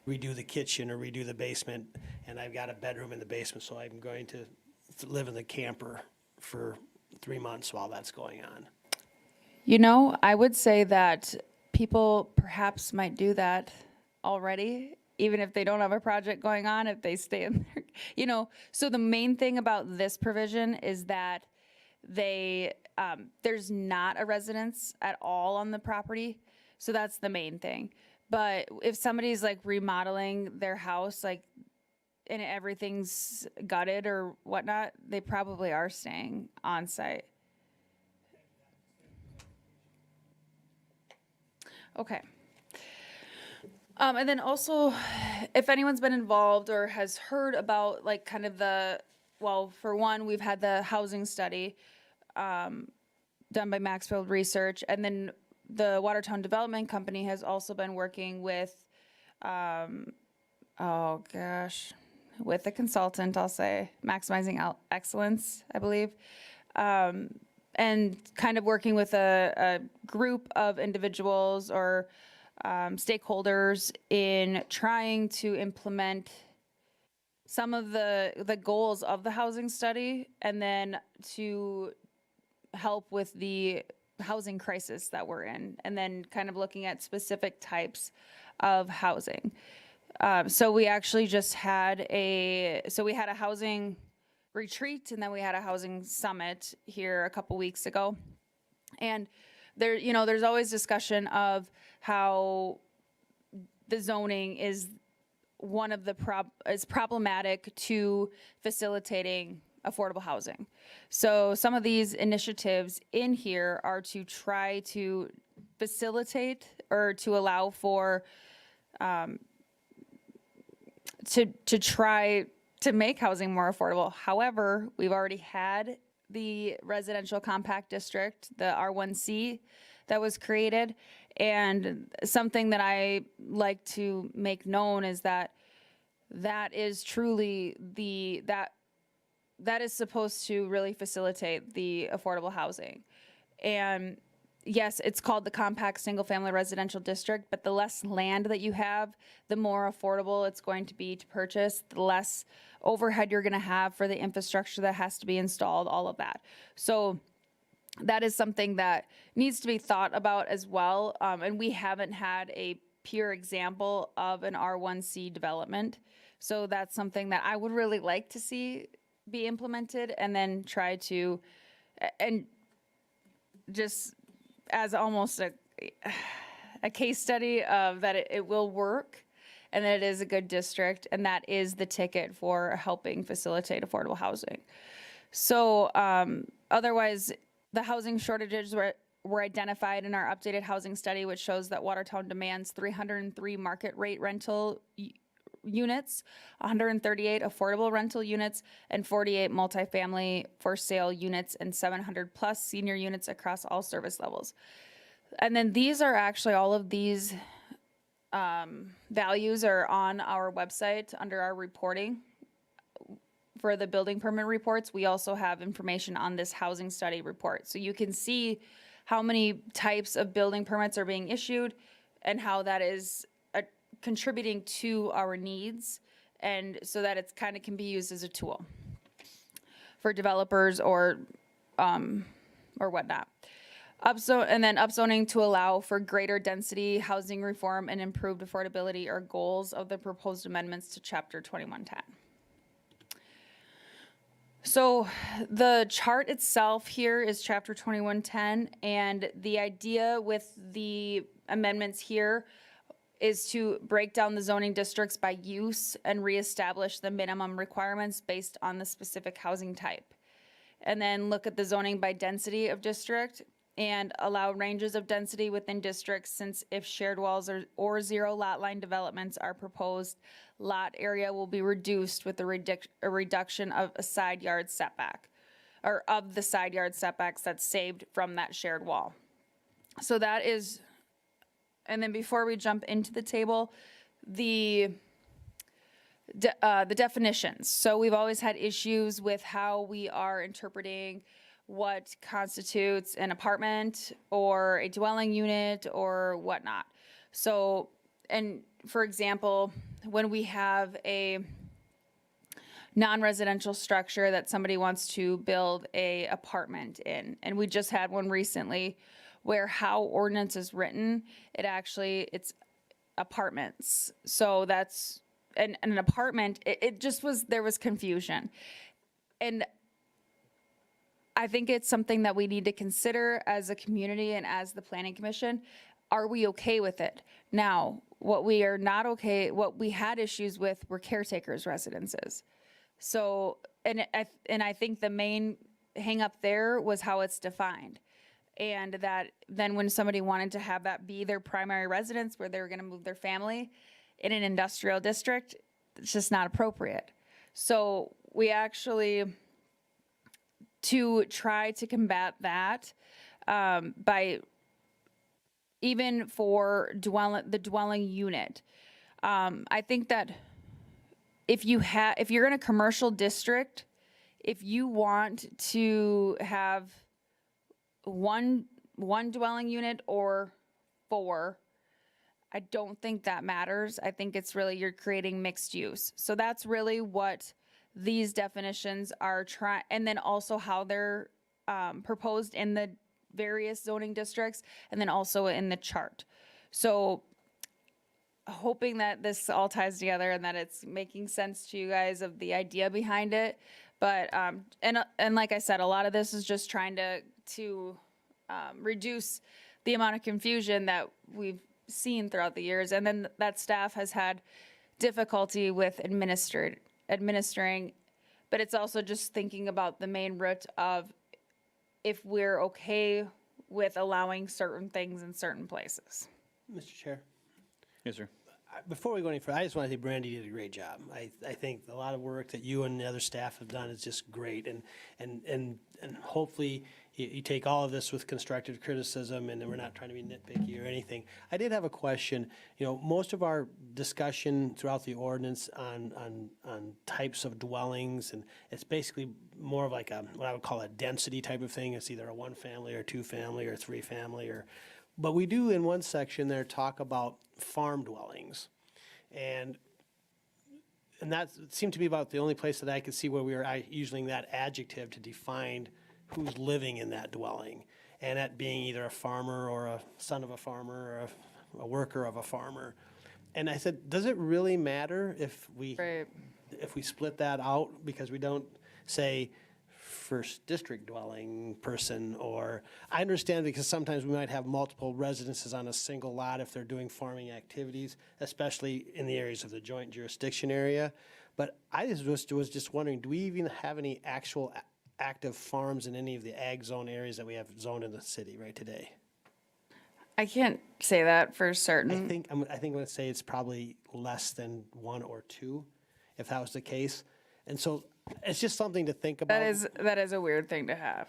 Redo the kitchen or redo the basement, and I've got a bedroom in the basement, so I'm going to live in the camper for 3 months while that's going on. You know, I would say that people perhaps might do that already, even if they don't have a project going on, if they stay in there. You know, so the main thing about this provision is that there's not a residence at all on the property. So that's the main thing. But if somebody's like remodeling their house, like, and everything's gutted or whatnot, they probably are staying on site. Okay. And then also, if anyone's been involved or has heard about like kind of well, for one, we've had the housing study done by Maxfield Research, and then the Watertown Development Company has also been working with, oh gosh, with a consultant, I'll say, Maximizing Excellence, I believe, and kind of working with a group of individuals or stakeholders in trying to implement some of the goals of the housing study, and then to help with the housing crisis that we're in, and then kind of looking at specific types of housing. So we actually just had a housing retreat, and then we had a housing summit here a couple weeks ago. And there, there's always discussion of how the zoning is one of the is problematic to facilitating affordable housing. So some of these initiatives in here are to try to facilitate or to allow for to try to make housing more affordable. However, we've already had the residential compact district, the R1C, that was created. And something that I like to make known is that that is truly that is supposed to really facilitate the affordable housing. And yes, it's called the compact single-family residential district, but the less land that you have, the more affordable it's going to be to purchase, the less overhead you're going to have for the infrastructure that has to be installed, all of that. So that is something that needs to be thought about as well. And we haven't had a pure example of an R1C development. So that's something that I would really like to see be implemented, and then try to, and just as almost a case study of that it will work, and that it is a good district, and that is the ticket for helping facilitate affordable housing. So otherwise, the housing shortages were identified in our updated housing study, which shows that Watertown demands 303 market rate rental units, 138 affordable rental units, and 48 multifamily for sale units, and 700 plus senior units across all service levels. And then these are actually, all of these values are on our website under our reporting. For the building permit reports, we also have information on this housing study report. So you can see how many types of building permits are being issued and how that is contributing to our needs, and so that it's kind of can be used as a tool for developers or whatnot. And then upzoning to allow for greater density, housing reform, and improved affordability are goals of the proposed amendments to Chapter 2110. So the chart itself here is Chapter 2110, and the idea with the amendments here is to break down the zoning districts by use and reestablish the minimum requirements based on the specific housing type. And then look at the zoning by density of district and allow ranges of density within districts, since if shared walls or zero lot line developments are proposed, lot area will be reduced with a reduction of a side yard setback, or of the side yard setbacks that's saved from that shared wall. So that is. And then before we jump into the table, the definitions. So we've always had issues with how we are interpreting what constitutes an apartment or a dwelling unit or whatnot. So, and for example, when we have a non-residential structure that somebody wants to build a apartment in, and we just had one recently where how ordinance is written, it's apartments. So that's, and an apartment, it just was, there was confusion. And I think it's something that we need to consider as a community and as the Planning Commission. Are we okay with it? Now, what we are not okay, what we had issues with were caretakers' residences. So, and I think the main hang up there was how it's defined. And that then when somebody wanted to have that be their primary residence where they were going to move their family in an industrial district, it's just not appropriate. So we actually, to try to combat that by even for the dwelling unit, I think that if you're in a commercial district, if you want to have one dwelling unit or 4, I don't think that matters. I think it's really you're creating mixed use. So that's really what these definitions are trying, and then also how they're proposed in the various zoning districts, and then also in the chart. So hoping that this all ties together and that it's making sense to you guys of the idea behind it. But and like I said, a lot of this is just trying to reduce the amount of confusion that we've seen throughout the years, and then that staff has had difficulty with administering. But it's also just thinking about the main root of if we're okay with allowing certain things in certain places. Mr. Chair, Yes, sir. before we go any further, I just want to say Brandy did a great job. I think a lot of work that you and the other staff have done is just great, and hopefully you take all of this with constructive criticism, and we're not trying to be nitpicky or anything. I did have a question. You know, most of our discussion throughout the ordinance on types of dwellings, and it's basically more of like what I would call a density type of thing. It's either a 1-family or 2-family or 3-family, but we do in one section there talk about farm dwellings. And that seemed to be about the only place that I could see where we were using that adjective to define who's living in that dwelling. And that being either a farmer or a son of a farmer or a worker of a farmer. And I said, does it really matter if we split that out? Because we don't say first district dwelling person, or I understand because sometimes we might have multiple residences on a single lot if they're doing farming activities, especially in the areas of the joint jurisdiction area. But I was just wondering, do we even have any actual active farms in any of the ag zone areas that we have zoned in the city right today? I can't say that for certain. I think I'm going to say it's probably less than 1 or 2, if that was the case. And so it's just something to think about. That is a weird thing to have.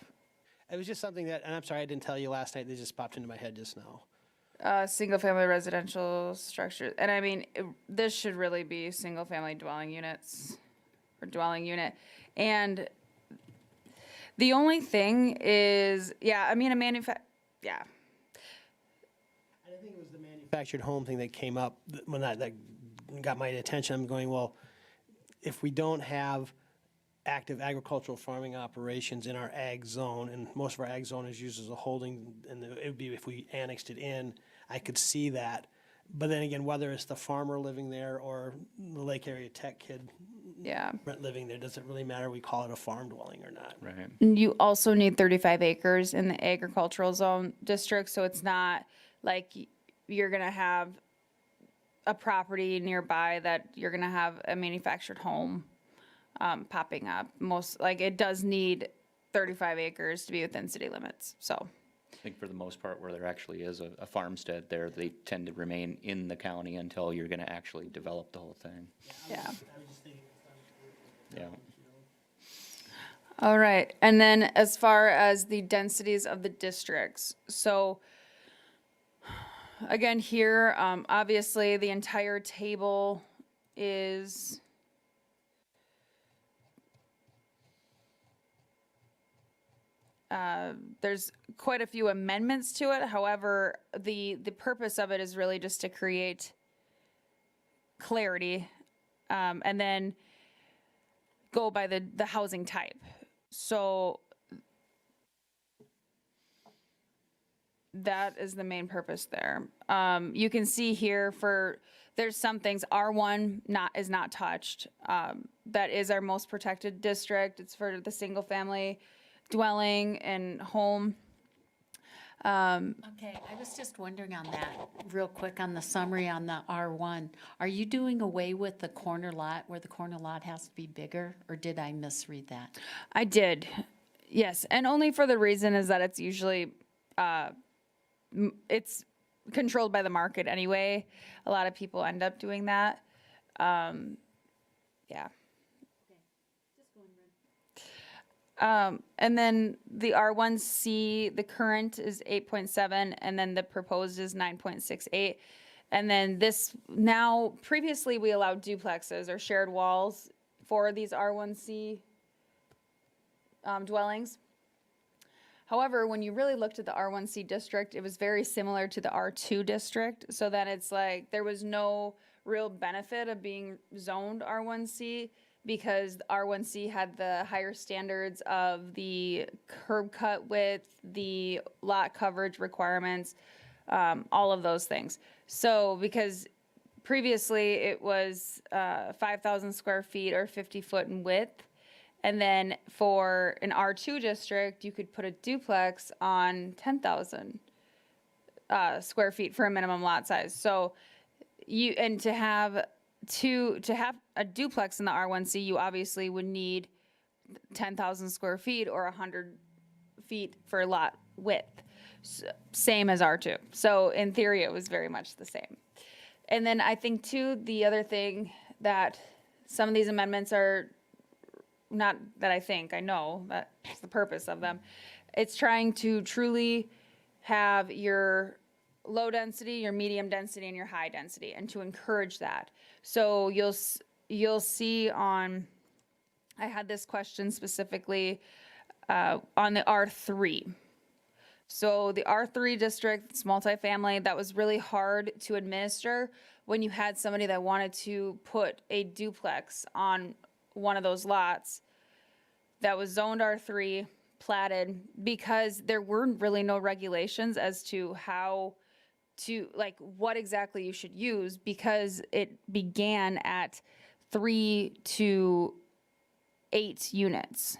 It was just something that, and I'm sorry I didn't tell you last night, they just popped into my head just now. Single-family residential structure, and I mean, this should really be single-family dwelling units, or dwelling unit. And the only thing is, yeah, I mean, yeah. I think it was the manufactured home thing that came up when that got my attention. I'm going, well, if we don't have active agricultural farming operations in our ag zone, and most of our ag zone is used as a holding, and it would be if we annexed it in, I could see that. But then again, whether it's the farmer living there or the Lake Area Tech kid Yeah. living there, does it really matter we call it a farm dwelling or not? Right. You also need 35 acres in the agricultural zone district, so it's not like you're gonna have a property nearby that you're gonna have a manufactured home popping up. It does need 35 acres to be within city limits, so. I think for the most part, where there actually is a farmstead there, they tend to remain in the county until you're gonna actually develop the whole thing. Yeah. Yeah. All right, and then as far as the densities of the districts, so again here, obviously the entire table is there's quite a few amendments to it. However, the purpose of it is really just to create clarity, and then go by the housing type. So that is the main purpose there. You can see here there's some things, R1 is not touched. That is our most protected district. It's for the single family dwelling and home. Okay, I was just wondering on that, real quick, on the summary on the R1. Are you doing away with the corner lot, where the corner lot has to be bigger, or did I misread that? I did, yes, and only for the reason is that it's usually, it's controlled by the market anyway. A lot of people end up doing that. Yeah. And then the R1C, the current is 8.7, and then the proposed is 9.68. And then this, now, previously, we allowed duplexes or shared walls for these R1C dwellings. However, when you really looked at the R1C district, it was very similar to the R2 district, so that it's like, there was no real benefit of being zoned R1C, because the R1C had the higher standards of the curb cut width, the lot coverage requirements, all of those things. So, because previously it was 5,000 square feet or 50 foot in width, and then for an R2 district, you could put a duplex on 10,000 square feet for a minimum lot size. So you, and to have a duplex in the R1C, you obviously would need 10,000 square feet or 100 feet for lot width, same as R2. So in theory, it was very much the same. And then I think too, the other thing that some of these amendments are, not that I think, I know that's the purpose of them. It's trying to truly have your low density, your medium density, and your high density, and to encourage that. So you'll see on, I had this question specifically on the R3. So the R3 district, it's multifamily, that was really hard to administer when you had somebody that wanted to put a duplex on one of those lots that was zoned R3, platted, because there weren't really no regulations as to how to, like, what exactly you should use, because it began at 3 to 8 units.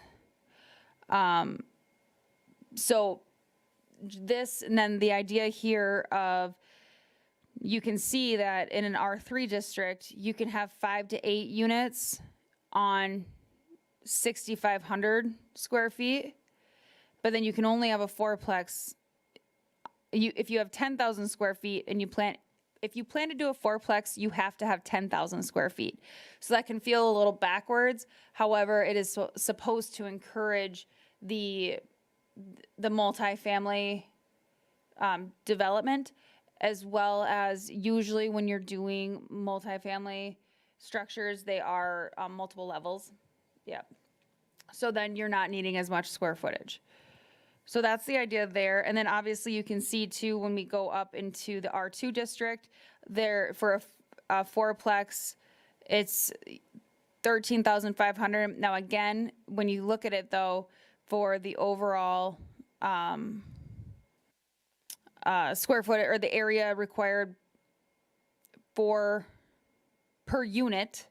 So this, and then the idea here of, you can see that in an R3 district, you can have 5 to 8 units on 6,500 square feet, but then you can only have a fourplex. If you have 10,000 square feet and if you plan to do a fourplex, you have to have 10,000 square feet. So that can feel a little backwards. However, it is supposed to encourage the multifamily development, as well as usually when you're doing multifamily structures, they are multiple levels. Yep. So then you're not needing as much square footage. So that's the idea there. And then obviously you can see too, when we go up into the R2 district, there for a fourplex, it's 13,500. Now again, when you look at it though, for the overall square foot, or the area required per unit,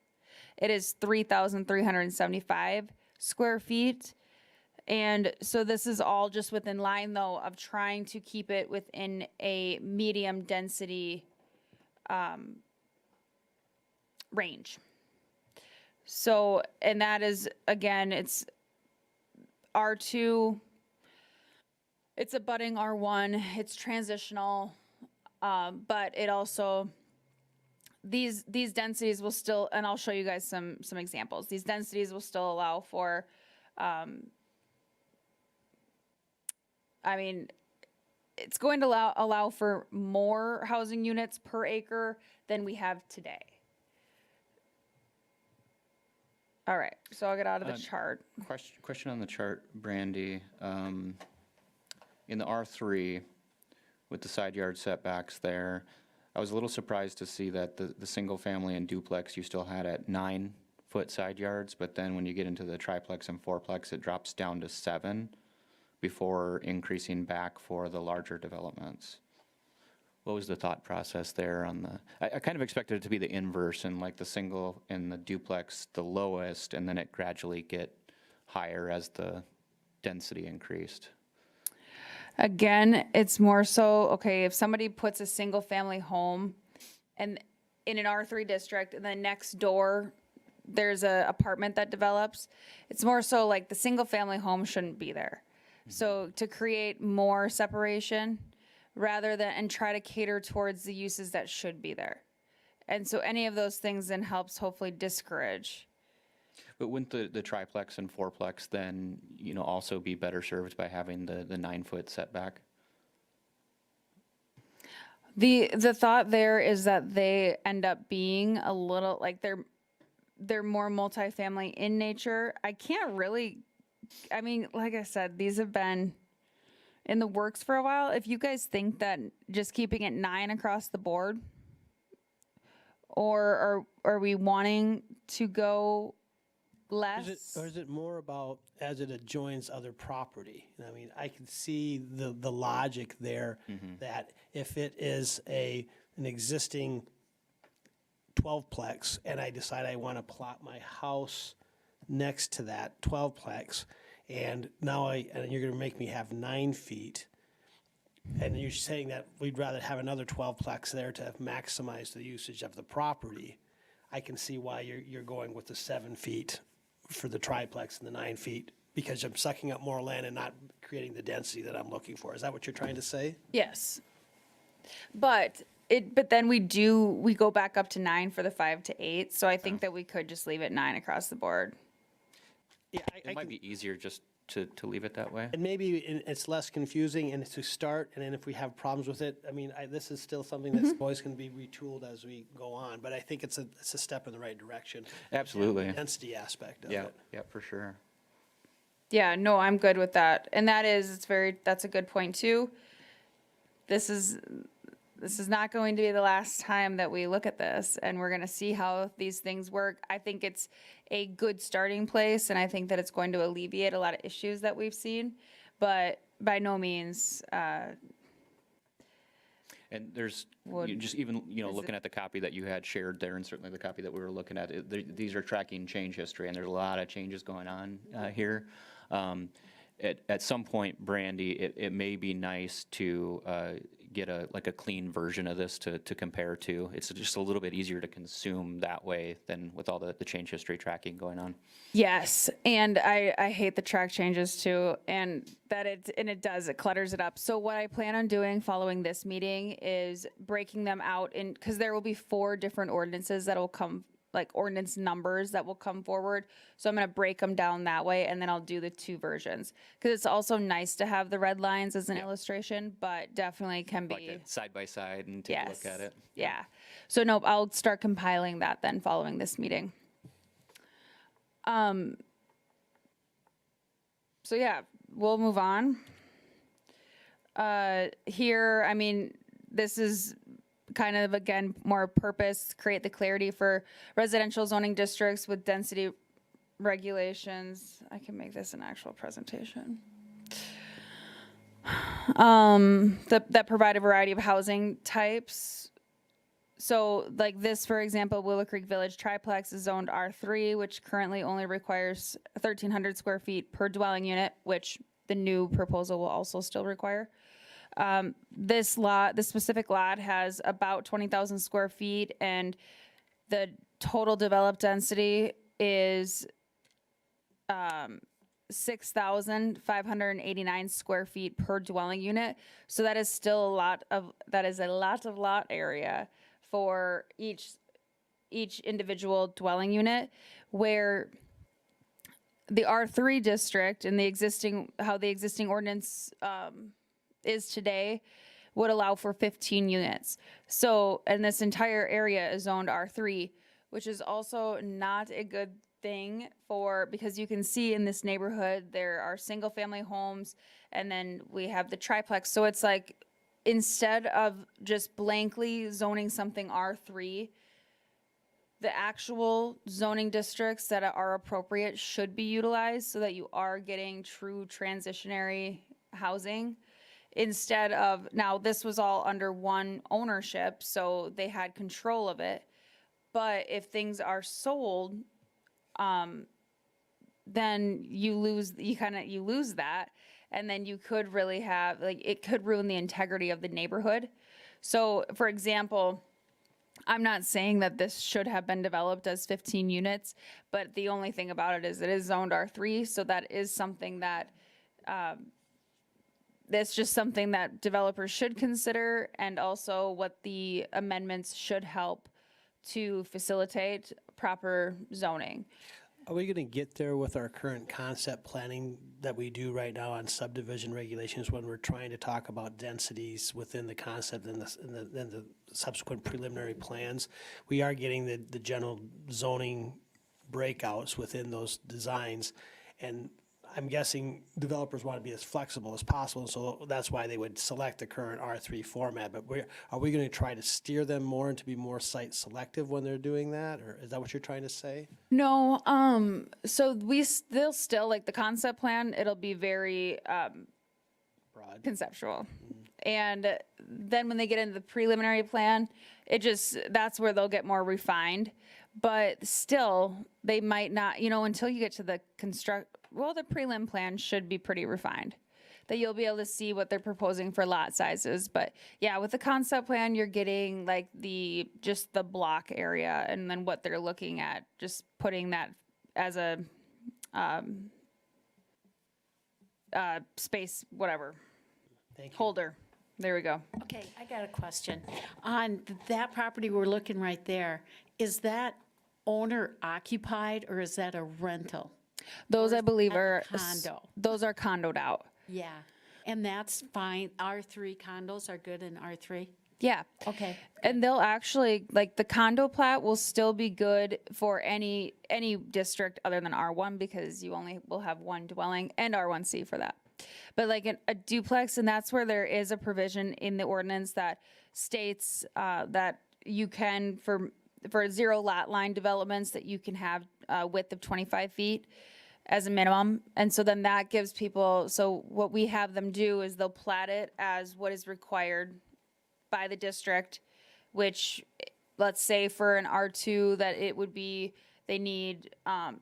it is 3,375 square feet. And so this is all just within line though of trying to keep it within a medium density range. So, and that is, again, it's R2, it's abutting R1, it's transitional, but it also, these densities will still, and I'll show you guys some examples. These densities will still allow for, I mean, it's going to allow for more housing units per acre than we have today. All right, so I'll get out of the chart. Question on the chart, Brandy. In the R3, with the side yard setbacks there, I was a little surprised to see that the single family and duplex you still had at 9-foot side yards, but then when you get into the triplex and fourplex, it drops down to 7 before increasing back for the larger developments. What was the thought process there on the, I kind of expected it to be the inverse, and like the single and the duplex, the lowest, and then it gradually get higher as the density increased. Again, it's more so, okay, if somebody puts a single family home and in an R3 district, and then next door, there's a apartment that develops, it's more so like the single family home shouldn't be there. So to create more separation rather than, and try to cater towards the uses that should be there. And so any of those things then helps hopefully discourage. But wouldn't the triplex and fourplex then, also be better served by having the 9-foot setback? The thought there is that they end up being a little like they're more multifamily in nature. I can't really, I mean, like I said, these have been in the works for a while. If you guys think that just keeping it 9 across the board, or are we wanting to go less? Or is it more about as it adjoins other property? I mean, I can see the logic there, that if it is an existing 12-plex and I decide I want to plot my house next to that 12-plex, and now and you're going to make me have 9 feet, and you're saying that we'd rather have another 12-plex there to maximize the usage of the property, I can see why you're going with the 7 feet for the triplex and the 9 feet, because I'm sucking up more land and not creating the density that I'm looking for. Is that what you're trying to say? Yes. But then we go back up to 9 for the 5 to 8. So I think that we could just leave it 9 across the board. Yeah, It might be easier just to leave it that way. and maybe it's less confusing and to start, and then if we have problems with it, I mean, this is still something that's always going to be retooled as we go on, but I think it's a step in the right direction. Absolutely. Density aspect of Yeah, it. yeah, for sure. Yeah, no, I'm good with that. And that's a good point too. This is not going to be the last time that we look at this, and we're going to see how these things work. I think it's a good starting place, and I think that it's going to alleviate a lot of issues that we've seen, but by no means, And there's, Would- just even, is looking at the copy that you had shared there, and certainly the copy that we were looking at, these are tracking change history, and there's a lot of changes going on here. At some point, Brandy, it may be nice to get a clean version of this to compare to. It's just a little bit easier to consume that way than with all the change history tracking going on. yes, and I hate the track changes too, and it clutters it up. So what I plan on doing following this meeting is breaking them out because there will be 4 different ordinances that will come, like ordinance numbers that will come forward. So I'm going to break them down that way, and then I'll do the 2 versions. Because it's also nice to have the red lines as an illustration, but definitely can be. Like that side by side and take a look at it. Yeah. So nope, I'll start compiling that then following this meeting. So yeah, we'll move on. Here, I mean, this is kind of, again, more purpose, create the clarity for residential zoning districts with density regulations. I can make this an actual presentation. That provide a variety of housing types. So like this, for example, Willow Creek Village triplex is zoned R3, which currently only requires 1,300 square feet per dwelling unit, which the new proposal will also still require. This specific lot has about 20,000 square feet, and the total developed density is 6,589 square feet per dwelling unit. So that is still a lot of lot area for each individual dwelling unit, where the R3 district and how the existing ordinance is today would allow for 15 units. So, and this entire area is zoned R3, which is also not a good thing because you can see in this neighborhood, there are single family homes, and then we have the triplex. So it's like, instead of just blankly zoning something R3, the actual zoning districts that are appropriate should be utilized so that you are getting true transitionary housing. Instead of, now this was all under one ownership, so they had control of it. But if things are sold, then you lose that. And then you could really have, like, it could ruin the integrity of the neighborhood. So, for example, I'm not saying that this should have been developed as 15 units, but the only thing about it is zoned R3, so that is something that, that's just something that developers should consider, and also what the amendments should help to facilitate proper zoning. Are we gonna get there with our current concept planning that we do right now on subdivision regulations when we're trying to talk about densities within the concept and the subsequent preliminary plans? We are getting the general zoning breakouts within those designs, and I'm guessing developers want to be as flexible as possible, so that's why they would select the current R3 format. But are we going to try to steer them more and to be more site selective when they're doing that, or is that what you're trying to say? No, so they'll still, like the concept plan, it'll be very, Broad. conceptual. And then when they get into the preliminary plan, that's where they'll get more refined. But still, they might not, until you get to the the prelim plan should be pretty refined. That you'll be able to see what they're proposing for lot sizes. But yeah, with the concept plan, you're getting like just the block area and then what they're looking at, just putting that as a, space, whatever, Thank you. holder. There we go. Okay, I got a question. On that property we're looking right there, is that owner occupied or is that a rental? Those, I believe, that a are condo? Those are condoed out. Yeah, and that's fine. R3 condos are good in R3? Yeah. Okay. And they'll actually, like, the condo plat will still be good for any district other than R1 because you only will have one dwelling, and R1C for that. But like a duplex, and that's where there is a provision in the ordinance that states that you can, for 0 lot line developments, that you can have a width of 25 feet as a minimum. And so then that gives people, so what we have them do is they'll plat it as what is required by the district, which, let's say for an R2, that it would be, they need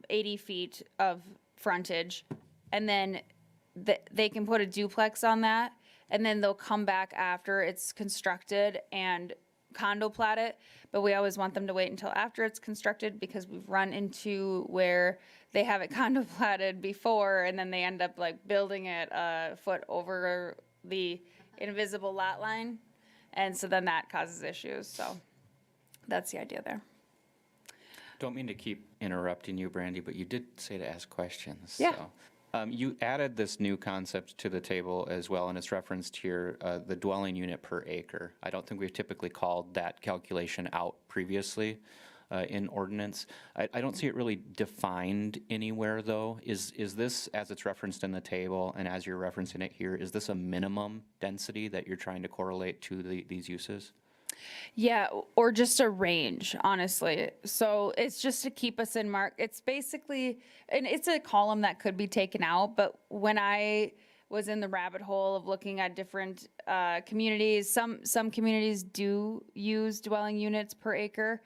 80 feet of frontage. And then they can put a duplex on that, and then they'll come back after it's constructed and condo plat it. But we always want them to wait until after it's constructed because we've run into where they have it condo platted before and then they end up like building it a foot over the invisible lot line. And so then that causes issues. So that's the idea there. Don't mean to keep interrupting you, Brandy, but you did say to ask questions. Yeah. So, you added this new concept to the table as well, and it's referenced here, the dwelling unit per acre. I don't think we've typically called that calculation out previously in ordinance. I don't see it really defined anywhere, though. Is this, as it's referenced in the table and as you're referencing it here, is this a minimum density that you're trying to correlate to these uses? Yeah, or just a range, honestly. So it's just to keep us in mark. It's basically, and it's a column that could be taken out, but when I was in the rabbit hole of looking at different communities, some communities do use dwelling units per acre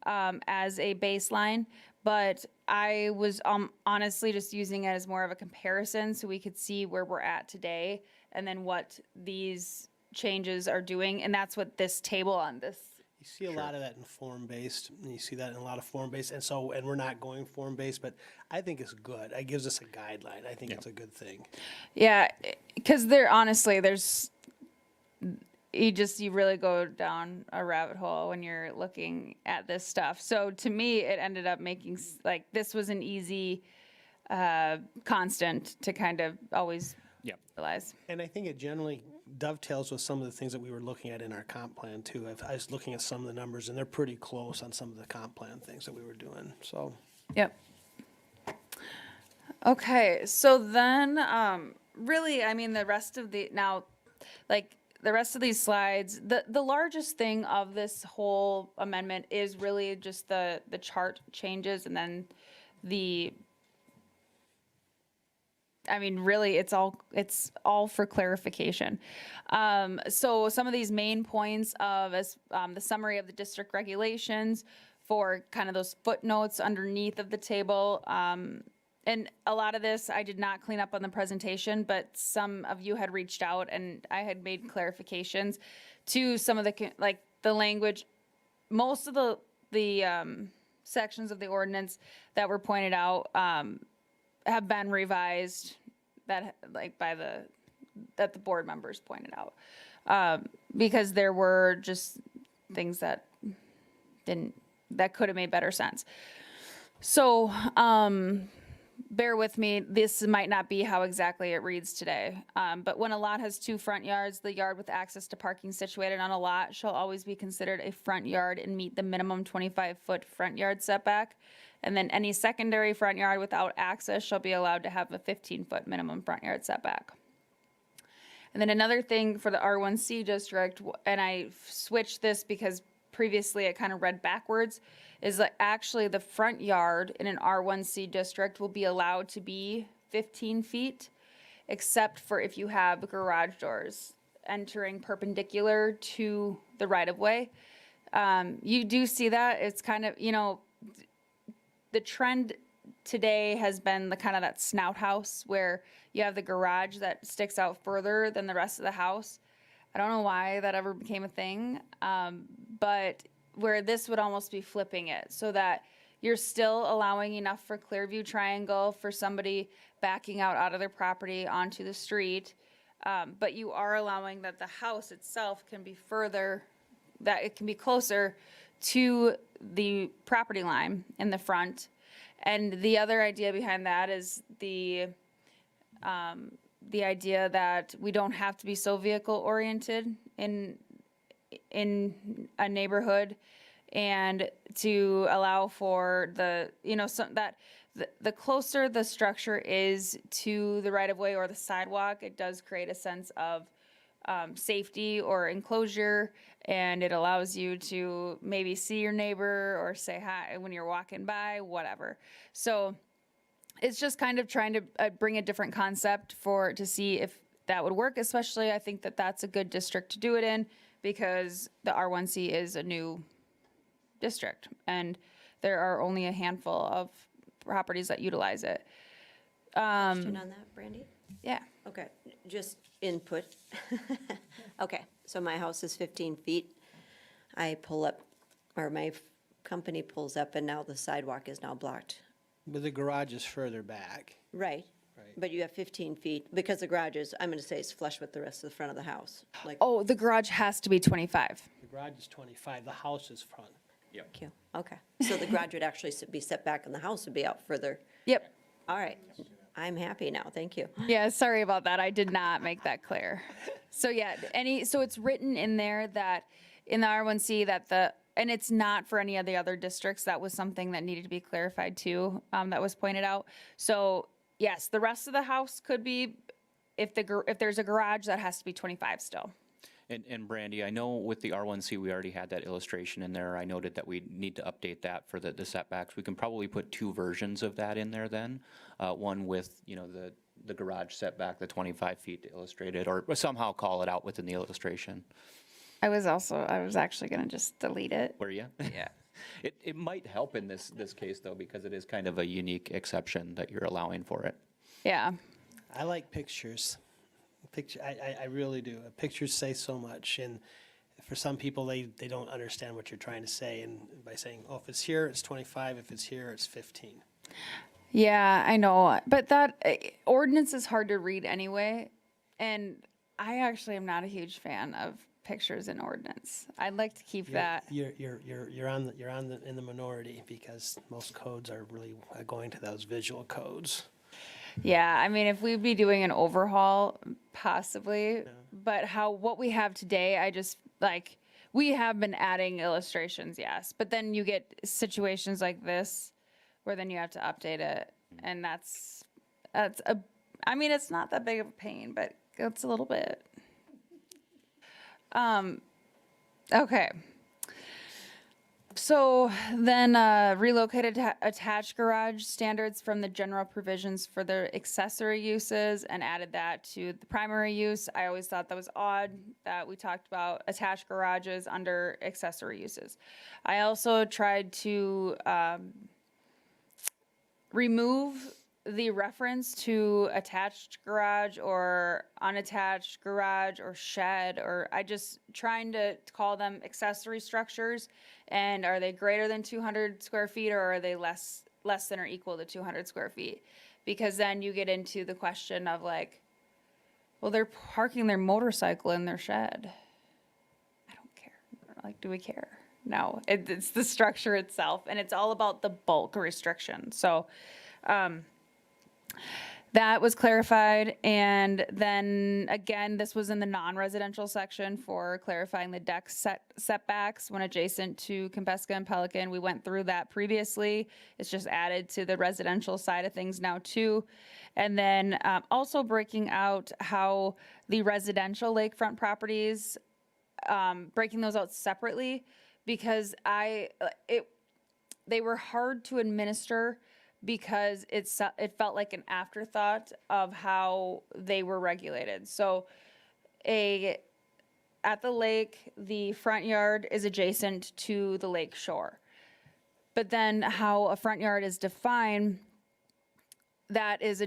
as a baseline, but I was honestly just using it as more of a comparison so we could see where we're at today and then what these changes are doing, and that's what this table on this. You see a lot of that in form-based, and you see that in a lot of form-based, and we're not going form-based, but I think it's good. It gives us a guideline. I think it's a good thing. Yeah, because you really go down a rabbit hole when you're looking at this stuff. So to me, it ended up making, like, this was an easy constant to kind of always realize. And I think it generally dovetails with some of the things that we were looking at in our comp plan too. I was looking at some of the numbers and they're pretty close on some of the comp plan things that we were doing, so. Yep. Okay, so then, really, I mean, the rest of these slides, the largest thing of this whole amendment is really just the chart changes and then really, it's all for clarification. So some of these main points of the summary of the district regulations for kind of those footnotes underneath of the table. And a lot of this I did not clean up on the presentation, but some of you had reached out and I had made clarifications to some of the language. Most of the sections of the ordinance that were pointed out have been revised that the board members pointed out because there were just things that could have made better sense. So, bear with me, this might not be how exactly it reads today. But when a lot has two front yards, the yard with access to parking situated on a lot shall always be considered a front yard and meet the minimum 25-foot front yard setback. And then any secondary front yard without access shall be allowed to have a 15-foot minimum front yard setback. And then another thing for the R1C district, and I switched this because previously it kind of read backwards, is that actually the front yard in an R1C district will be allowed to be 15 feet, except for if you have garage doors entering perpendicular to the right-of-way. You do see that. It's kind of, the trend today has been the kind of that snout house where you have the garage that sticks out further than the rest of the house. I don't know why that ever became a thing, but where this would almost be flipping it so that you're still allowing enough for clear view triangle for somebody backing out of their property onto the street, but you are allowing that the house itself can be further, that it can be closer to the property line in the front. And the other idea behind that is the idea that we don't have to be so vehicle oriented in a neighborhood, and to allow for the, the closer the structure is to the right of way or the sidewalk, it does create a sense of safety or enclosure, and it allows you to maybe see your neighbor or say hi when you're walking by, whatever. So it's just kind of trying to bring a different concept to see if that would work. Especially, I think that that's a good district to do it in because the R1C is a new district and there are only a handful of properties that utilize it. Question on that, Brandy? Yeah. Okay, just input. Okay, so my house is 15 feet. I pull up, or my company pulls up, and now the sidewalk is now blocked. But the garage is further back. Right. Right. But you have 15 feet, because the garage is, I'm going to say, is flush with the rest of the front of the house. Like, Oh, the garage has to be 25. The garage is 25, the house is front. thank you. Okay, so the garage would actually be set back, and the house would be out further. Yep. All right, I'm happy now, thank you. Yeah, sorry about that. I did not make that clear. So yeah, so it's written in there that in the R1C that and it's not for any of the other districts. That was something that needed to be clarified too, that was pointed out. So yes, the rest of the house could be, if there's a garage, that has to be 25 still. And Brandy, I know with the R1C, we already had that illustration in there. I noted that we need to update that for the setbacks. We can probably put two versions of that in there then. One with, the garage setback, the 25 feet to illustrate it, or somehow call it out within the illustration. I was actually gonna just delete it. Were you? Yeah. It might help in this case though, because it is kind of a unique exception that you're allowing for it. Yeah. I like pictures. I really do. Pictures say so much, and for some people, they don't understand what you're trying to say, and by saying, oh, if it's here, it's 25, if it's here, it's 15. Yeah, I know, but that ordinance is hard to read anyway, and I actually am not a huge fan of pictures in ordinance. I'd like to keep that. You're in the minority because most codes are really going to those visual codes. Yeah, I mean, if we'd be doing an overhaul, possibly, but what we have today, I just, we have been adding illustrations, yes, but then you get situations like this, where then you have to update it, and I mean, it's not that big of a pain, but it's a little bit. Okay. So then relocated attached garage standards from the general provisions for the accessory uses and added that to the primary use. I always thought that was odd that we talked about attached garages under accessory uses. I also tried to remove the reference to attached garage or unattached garage or shed, or I just trying to call them accessory structures. And are they greater than 200 square feet, or are they less than or equal to 200 square feet? Because then you get into the question of well, they're parking their motorcycle in their shed. I don't care. Do we care? No, it's the structure itself, and it's all about the bulk restriction. So, that was clarified, and then again, this was in the non-residential section for clarifying the deck setbacks when adjacent to Kempeska and Pelican. We went through that previously. It's just added to the residential side of things now too. And then also breaking out how the residential lakefront properties, breaking those out separately, because they were hard to administer because it felt like an afterthought of how they were regulated. So at the lake, the front yard is adjacent to the lake shore. But then how a front yard is defined, that is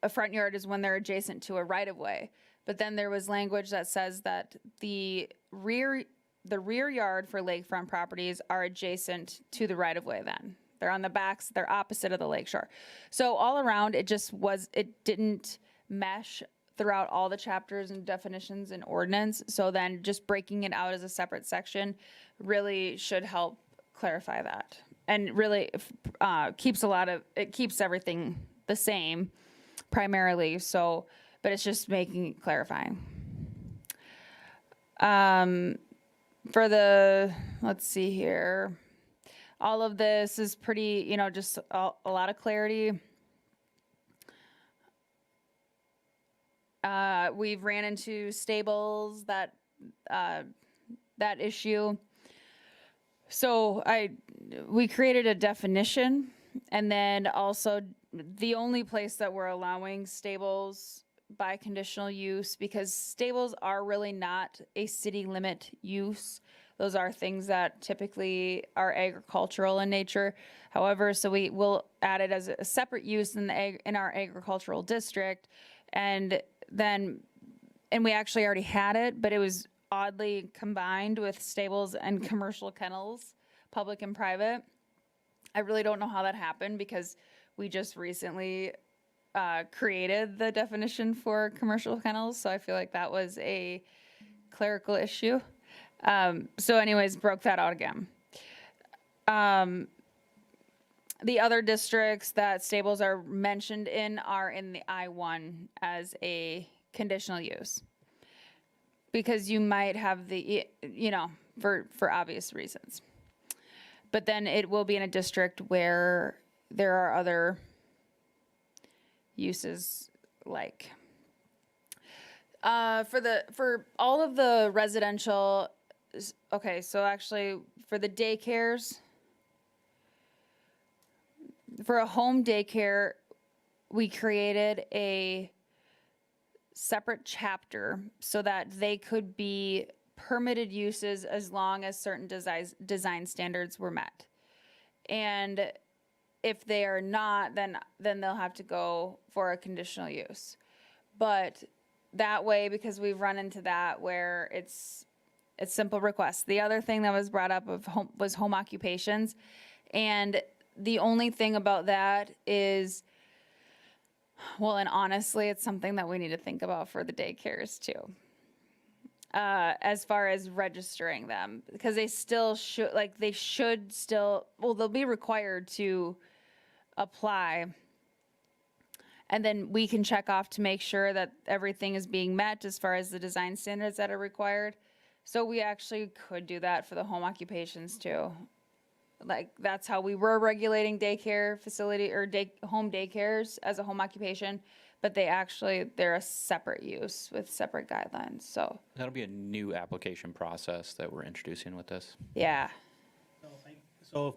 a front yard is when they're adjacent to a right-of-way. But then there was language that says that the rear yard for lakefront properties are adjacent to the right-of-way then. They're on the backs, they're opposite of the lake shore. So all around, it didn't mesh throughout all the chapters and definitions and ordinance. So then just breaking it out as a separate section really should help clarify that. And really keeps everything the same primarily. So, but it's just clarifying. Let's see here. All of this is pretty, just a lot of clarity. We've ran into stables, that issue. So we created a definition, and then also the only place that we're allowing stables by conditional use, because stables are really not a city limit use. Those are things that typically are agricultural in nature. However, so we will add it as a separate use in our agricultural district. And we actually already had it, but it was oddly combined with stables and commercial kennels, public and private. I really don't know how that happened, because we just recently created the definition for commercial kennels. So I feel like that was a clerical issue. So anyways, broke that out again. The other districts that stables are mentioned in are in the I-1 as a conditional use. Because you might have for obvious reasons. But then it will be in a district where there are other uses like. For all of the residential, okay, so actually for the daycares, for a home daycare, we created a separate chapter so that they could be permitted uses as long as certain design standards were met. And if they are not, then they'll have to go for a conditional use. But that way, because we've run into that where it's simple requests. The other thing that was brought up was home occupations. And the only thing about that is, well, and honestly, it's something that we need to think about for the daycares too. As far as registering them, because they still should, they'll be required to apply. And then we can check off to make sure that everything is being met as far as the design standards that are required. So we actually could do that for the home occupations too. Like, that's how we were regulating daycare facility or home daycares as a home occupation, but they're a separate use with separate guidelines, so, That'll be a new application process that we're introducing with this. yeah. So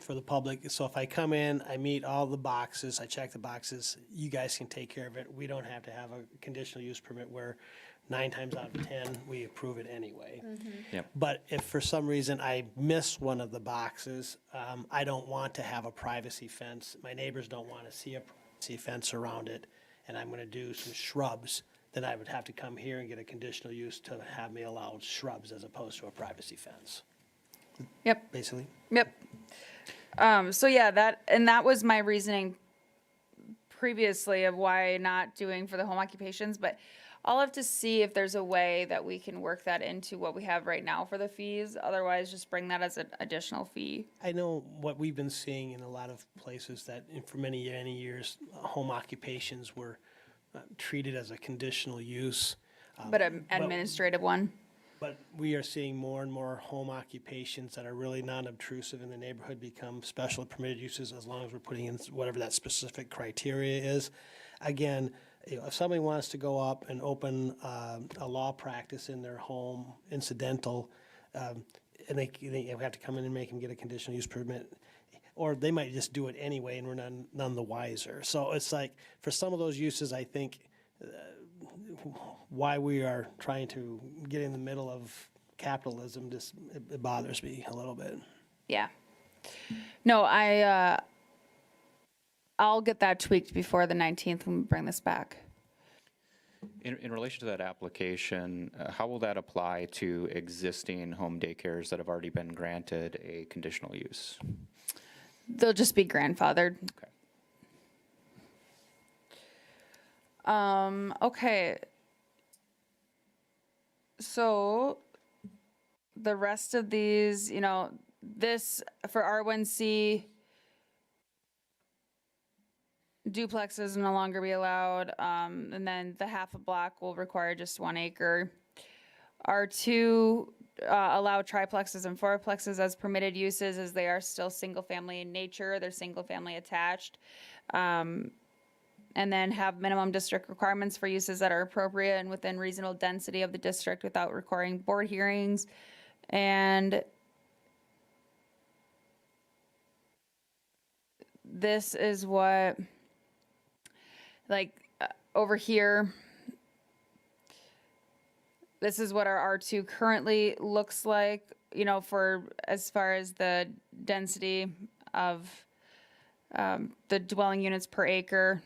for the public, so if I come in, I meet all the boxes, I check the boxes, you guys can take care of it. We don't have to have a conditional use permit where 9 times out of 10, we approve it anyway. Yep. But if for some reason I miss one of the boxes, I don't want to have a privacy fence. My neighbors don't want to see a privacy fence around it, and I'm going to do some shrubs, then I would have to come here and get a conditional use to have me allow shrubs as opposed to a privacy fence, Yep, basically. yep. So yeah, that was my reasoning previously of why not doing for the home occupations, but I'll have to see if there's a way that we can work that into what we have right now for the fees. Otherwise, just bring that as an additional fee. I know what we've been seeing in a lot of places that for many, many years, home occupations were treated as a conditional use. But an administrative one. But we are seeing more and more home occupations that are really non-obtrusive in the neighborhood become special permitted uses as long as we're putting in whatever that specific criteria is. Again, if somebody wants to go up and open a law practice in their home, incidental, and they have to come in and make them get a conditional use permit, or they might just do it anyway and we're none the wiser. So it's like, for some of those uses, I think why we are trying to get in the middle of capitalism just, it bothers me a little bit. Yeah. No, I'll get that tweaked before the 19th when we bring this back. In relation to that application, how will that apply to existing home daycares that have already been granted a conditional use? They'll just be grandfathered. Okay. Okay. So the rest of these, this for R1C, duplexes will no longer be allowed. And then the half a block will require just 1 acre. R2, allow triplexes and fourplexes as permitted uses as they are still single family in nature. They're single family attached. And then have minimum district requirements for uses that are appropriate and within reasonable density of the district without requiring board hearings. And this is what, over here, this is what our R2 currently looks like, for as far as the density of the dwelling units per acre,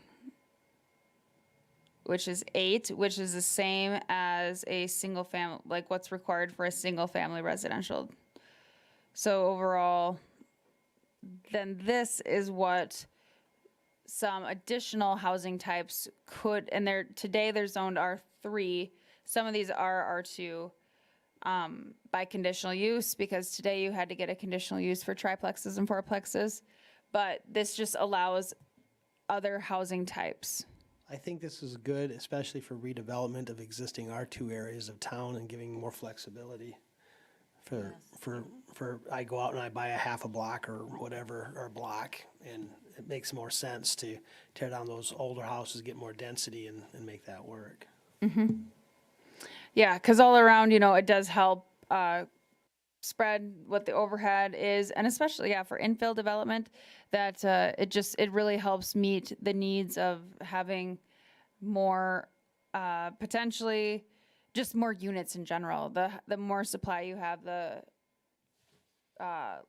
which is 8, which is the same as a single family, like what's required for a single family residential. So overall, then this is what some additional housing types could, and today they're zoned R3. Some of these are R2 by conditional use, because today you had to get a conditional use for triplexes and fourplexes. But this just allows other housing types. I think this is good, especially for redevelopment of existing R2 areas of town and giving more flexibility. I go out and I buy a half a block or whatever, or a block, and it makes more sense to tear down those older houses, get more density and make that work. Yeah, because all around, it does help spread what the overhead is, and especially, for infill development, that it really helps meet the needs of having more, potentially, just more units in general. The more supply you have, the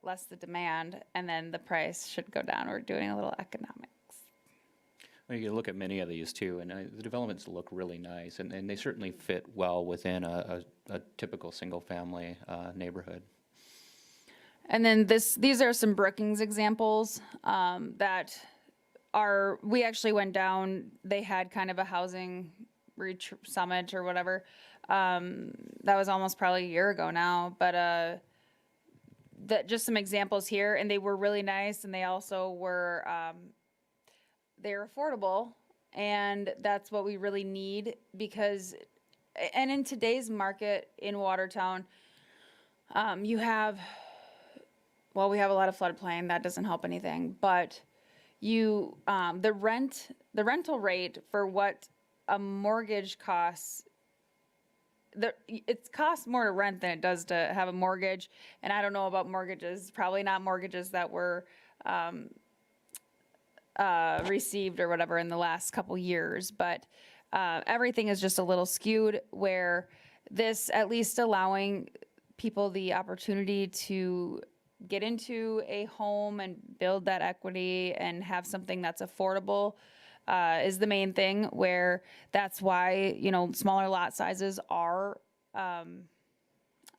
less the demand, and then the price should go down. We're doing a little economics. Well, you look at many of these too, and the developments look really nice, and they certainly fit well within a typical single-family neighborhood. And then these are some Brookings examples that we actually went down. They had kind of a housing summit or whatever. That was almost probably a year ago now, but just some examples here, and they were really nice, and they also were they're affordable, and that's what we really need, because, and in today's market in Watertown, we have a lot of floodplain. That doesn't help anything, but the rental rate for what a mortgage costs, it costs more to rent than it does to have a mortgage. And I don't know about mortgages, probably not mortgages that were received or whatever in the last couple years, but everything is just a little skewed, where this, at least allowing people the opportunity to get into a home and build that equity and have something that's affordable, is the main thing, where that's why, smaller lot sizes are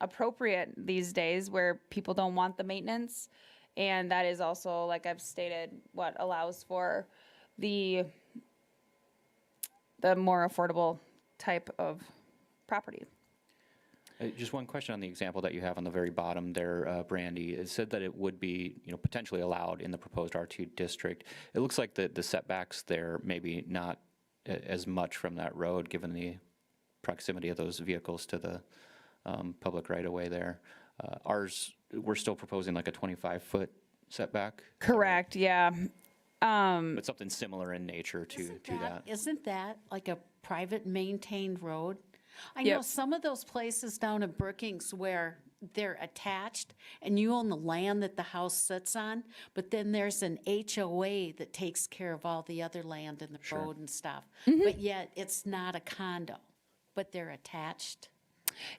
appropriate these days, where people don't want the maintenance. And that is also, like I've stated, what allows for the the more affordable type of property. Just one question on the example that you have on the very bottom there, Brandy. It said that it would be, potentially allowed in the proposed R2 district. It looks like the setbacks there maybe not as much from that road, given the proximity of those vehicles to the public right-of-way there. Ours, we're still proposing like a 25-foot setback. Correct, yeah. But something similar in nature to that. Isn't that like a private maintained road? I know Yep. some of those places down in Brookings where they're attached and you own the land that the house sits on, but then there's an HOA that takes care of all the other land and the road and stuff. But yet it's not a condo, but they're attached.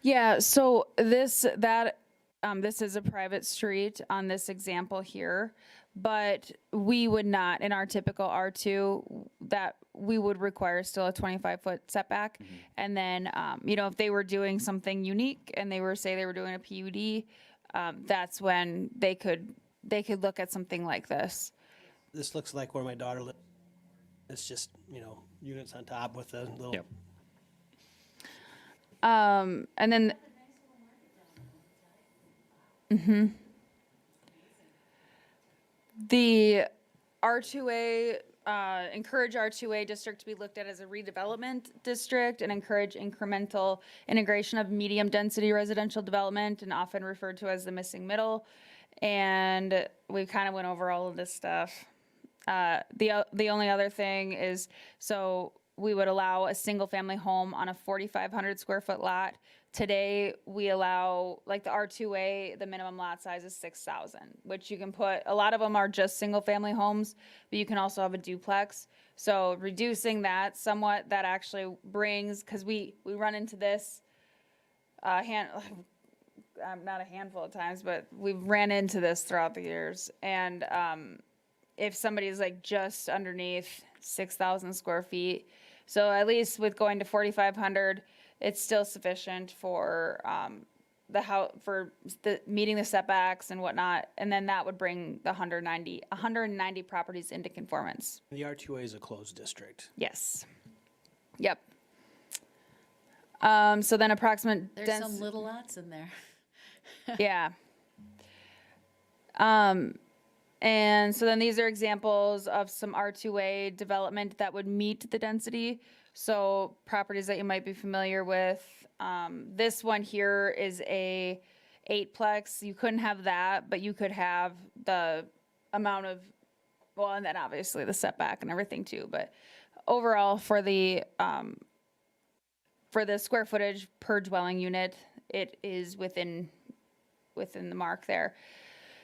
Yeah, so this is a private street on this example here, but we would not, in our typical R2, that we would require still a 25-foot setback. And then, if they were doing something unique and they were doing a PUD, that's when they could look at something like this. This looks like where my daughter lives. It's just, units on top with a little. Yep. And then. The R2A, encourage R2A district to be looked at as a redevelopment district and encourage incremental integration of medium-density residential development and often referred to as the missing middle. And we kind of went over all of this stuff. The only other thing is, so we would allow a single-family home on a 4,500 square foot lot. Today, we allow, like the R2A, the minimum lot size is 6,000, which you can put, a lot of them are just single-family homes, but you can also have a duplex. So reducing that somewhat, that actually brings, because we run into this, not a handful of times, but we've ran into this throughout the years. And if somebody's like just underneath 6,000 square feet, so at least with going to 4,500, it's still sufficient for meeting the setbacks and whatnot, and then that would bring the 190 properties into conformance. The R2A is a closed district. Yes. Yep. So then approximate There's some little lots in there. yeah. And so then these are examples of some R2A development that would meet the density. So properties that you might be familiar with. This one here is a 8-plex. You couldn't have that, but you could have the amount of, well, and then obviously the setback and everything too. But overall, for the square footage per dwelling unit, it is within the mark there.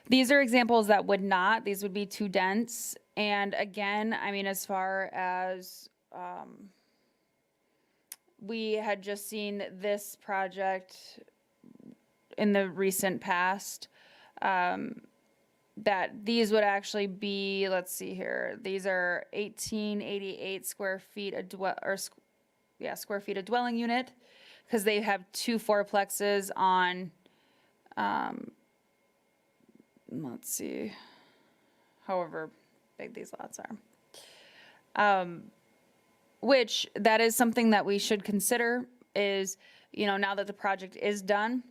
These are examples that would not. These would be too dense. And again, I mean, as far as we had just seen this project in the recent past, that these would actually be, let's see here, these are 1888 square feet square feet a dwelling unit, because they have 2 fourplexes on, let's see, however big these lots are. Which, that is something that we should consider is, now that the project is done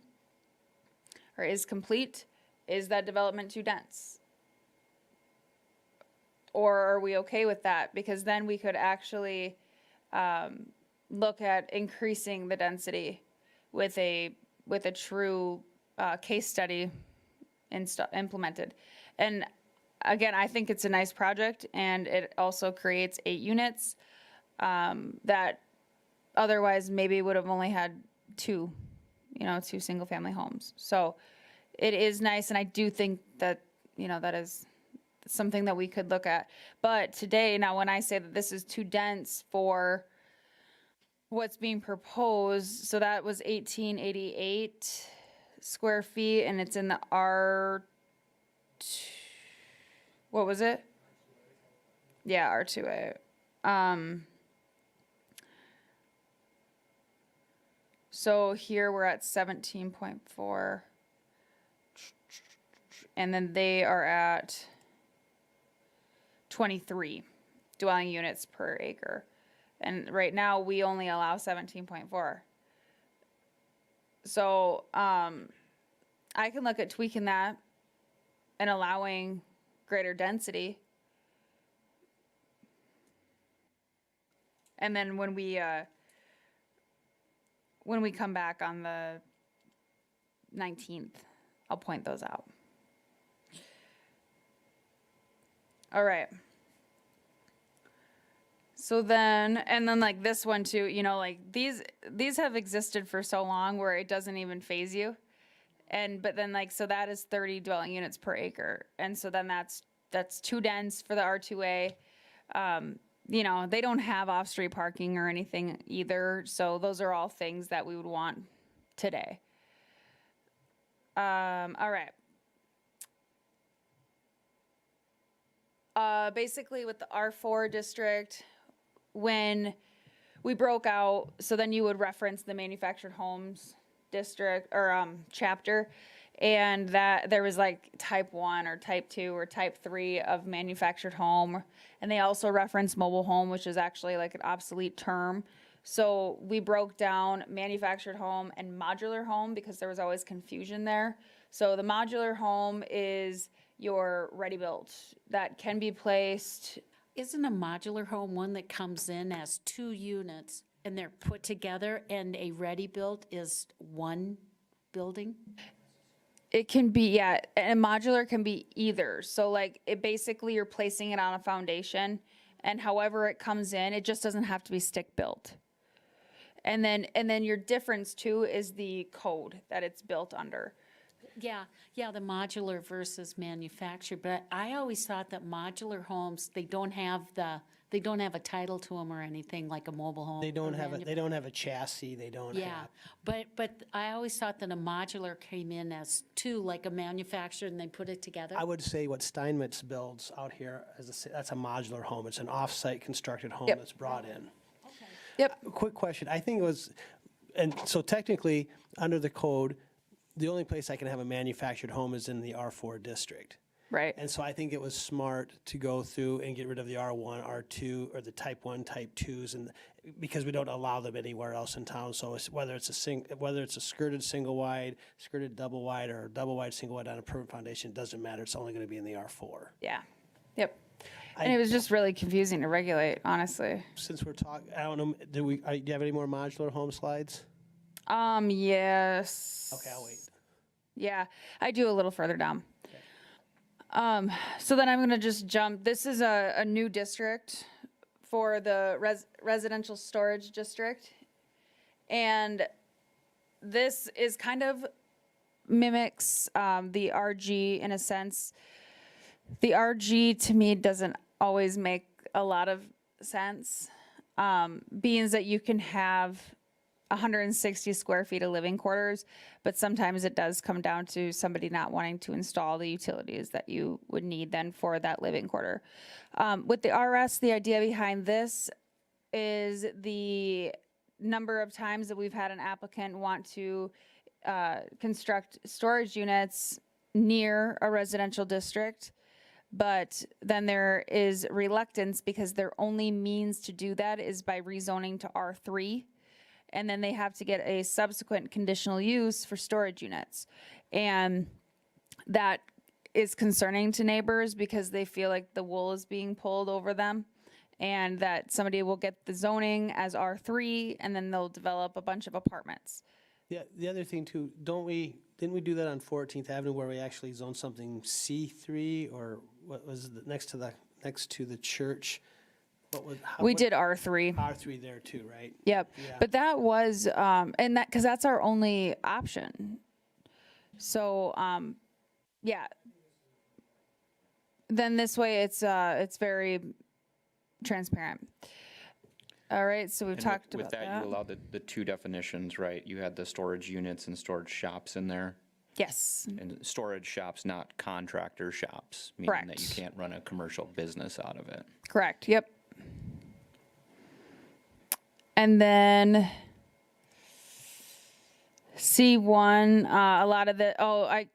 or is complete, is that development too dense? Or are we okay with that? Because then we could actually look at increasing the density with a true case study implemented. And again, I think it's a nice project, and it also creates 8 units that otherwise maybe would have only had 2 single-family homes. So it is nice, and I do think that, that is something that we could look at. But today, now when I say that this is too dense for what's being proposed, so that was 1888 square feet, and it's in the what was it? Yeah, R2A. So here we're at 17.4. And then they are at 23 dwelling units per acre. And right now, we only allow 17.4. So, I can look at tweaking that and allowing greater density. And then when we come back on the 19th, I'll point those out. All right. So then, and then like this one too, you know, like these have existed for so long where it doesn't even phase you. But then like, so that is 30 dwelling units per acre. And so then that's too dense for the R2A. You know, they don't have off-street parking or anything either. So those are all things that we would want today. All right. Basically with the R4 district, when we broke out, so then you would reference the manufactured homes district or chapter, and that there was like type 1 or type 2 or type 3 of manufactured home, and they also reference mobile home, which is actually like an obsolete term. So we broke down manufactured home and modular home because there was always confusion there. So the modular home is your ready built that can be placed. Isn't a modular home one that comes in as 2 units and they're put together, and a ready-built is 1 building? It can be, yeah, and modular can be either. So like it basically you're placing it on a foundation, and however it comes in, it just doesn't have to be stick built. And then your difference too is the code that it's built under. Yeah, the modular versus manufactured, but I always thought that modular homes, they don't have a title to them or anything like a mobile home. They don't or have a chassis, they don't Yeah, have. but I always thought that a modular came in as 2, like a manufactured, and they put it together. I would say what Steinmetz builds out here, that's a modular home. It's an off-site constructed home Yep. that's brought in. Yep. Quick question. I think it was, and so technically, under the code, the only place I can have a manufactured home is in the R4 district. Right. And so I think it was smart to go through and get rid of the R1, R2, or the type 1, type 2s, and because we don't allow them anywhere else in town. So whether it's a skirted single wide, skirted double wide, or double wide single wide on a permanent foundation, it doesn't matter. It's only going to be in the R4. Yeah. Yep. And it was just really confusing to regulate, honestly. Since we're talking, I don't know, do you have any more modular home slides? Yes. Okay, I'll wait. Yeah, I do a little further down. So then I'm gonna just jump. This is a new district for the residential storage district. And this is kind of mimics the RG in a sense. The RG to me doesn't always make a lot of sense. Being that you can have 160 square feet of living quarters, but sometimes it does come down to somebody not wanting to install the utilities that you would need then for that living quarter. With the RS, the idea behind this is the number of times that we've had an applicant want to construct storage units near a residential district, but then there is reluctance because their only means to do that is by rezoning to R3. And then they have to get a subsequent conditional use for storage units. And that is concerning to neighbors because they feel like the wool is being pulled over them, and that somebody will get the zoning as R3 and then they'll develop a bunch of apartments. Yeah, the other thing too, didn't we do that on 14th Avenue where we actually zoned something C3, or what was it, next to the church? We did R3. R3 there too, right? Yep. Yeah. But that was, and that, cause that's our only option. So, yeah. Then this way it's very transparent. All right, so we've And talked with about that, that. you allowed the 2 definitions, right? You had the storage units and storage shops in there. Yes, And storage shops, not contractor shops, meaning that you Correct. can't run a commercial business out of it. correct, yep. And then, C1, a lot of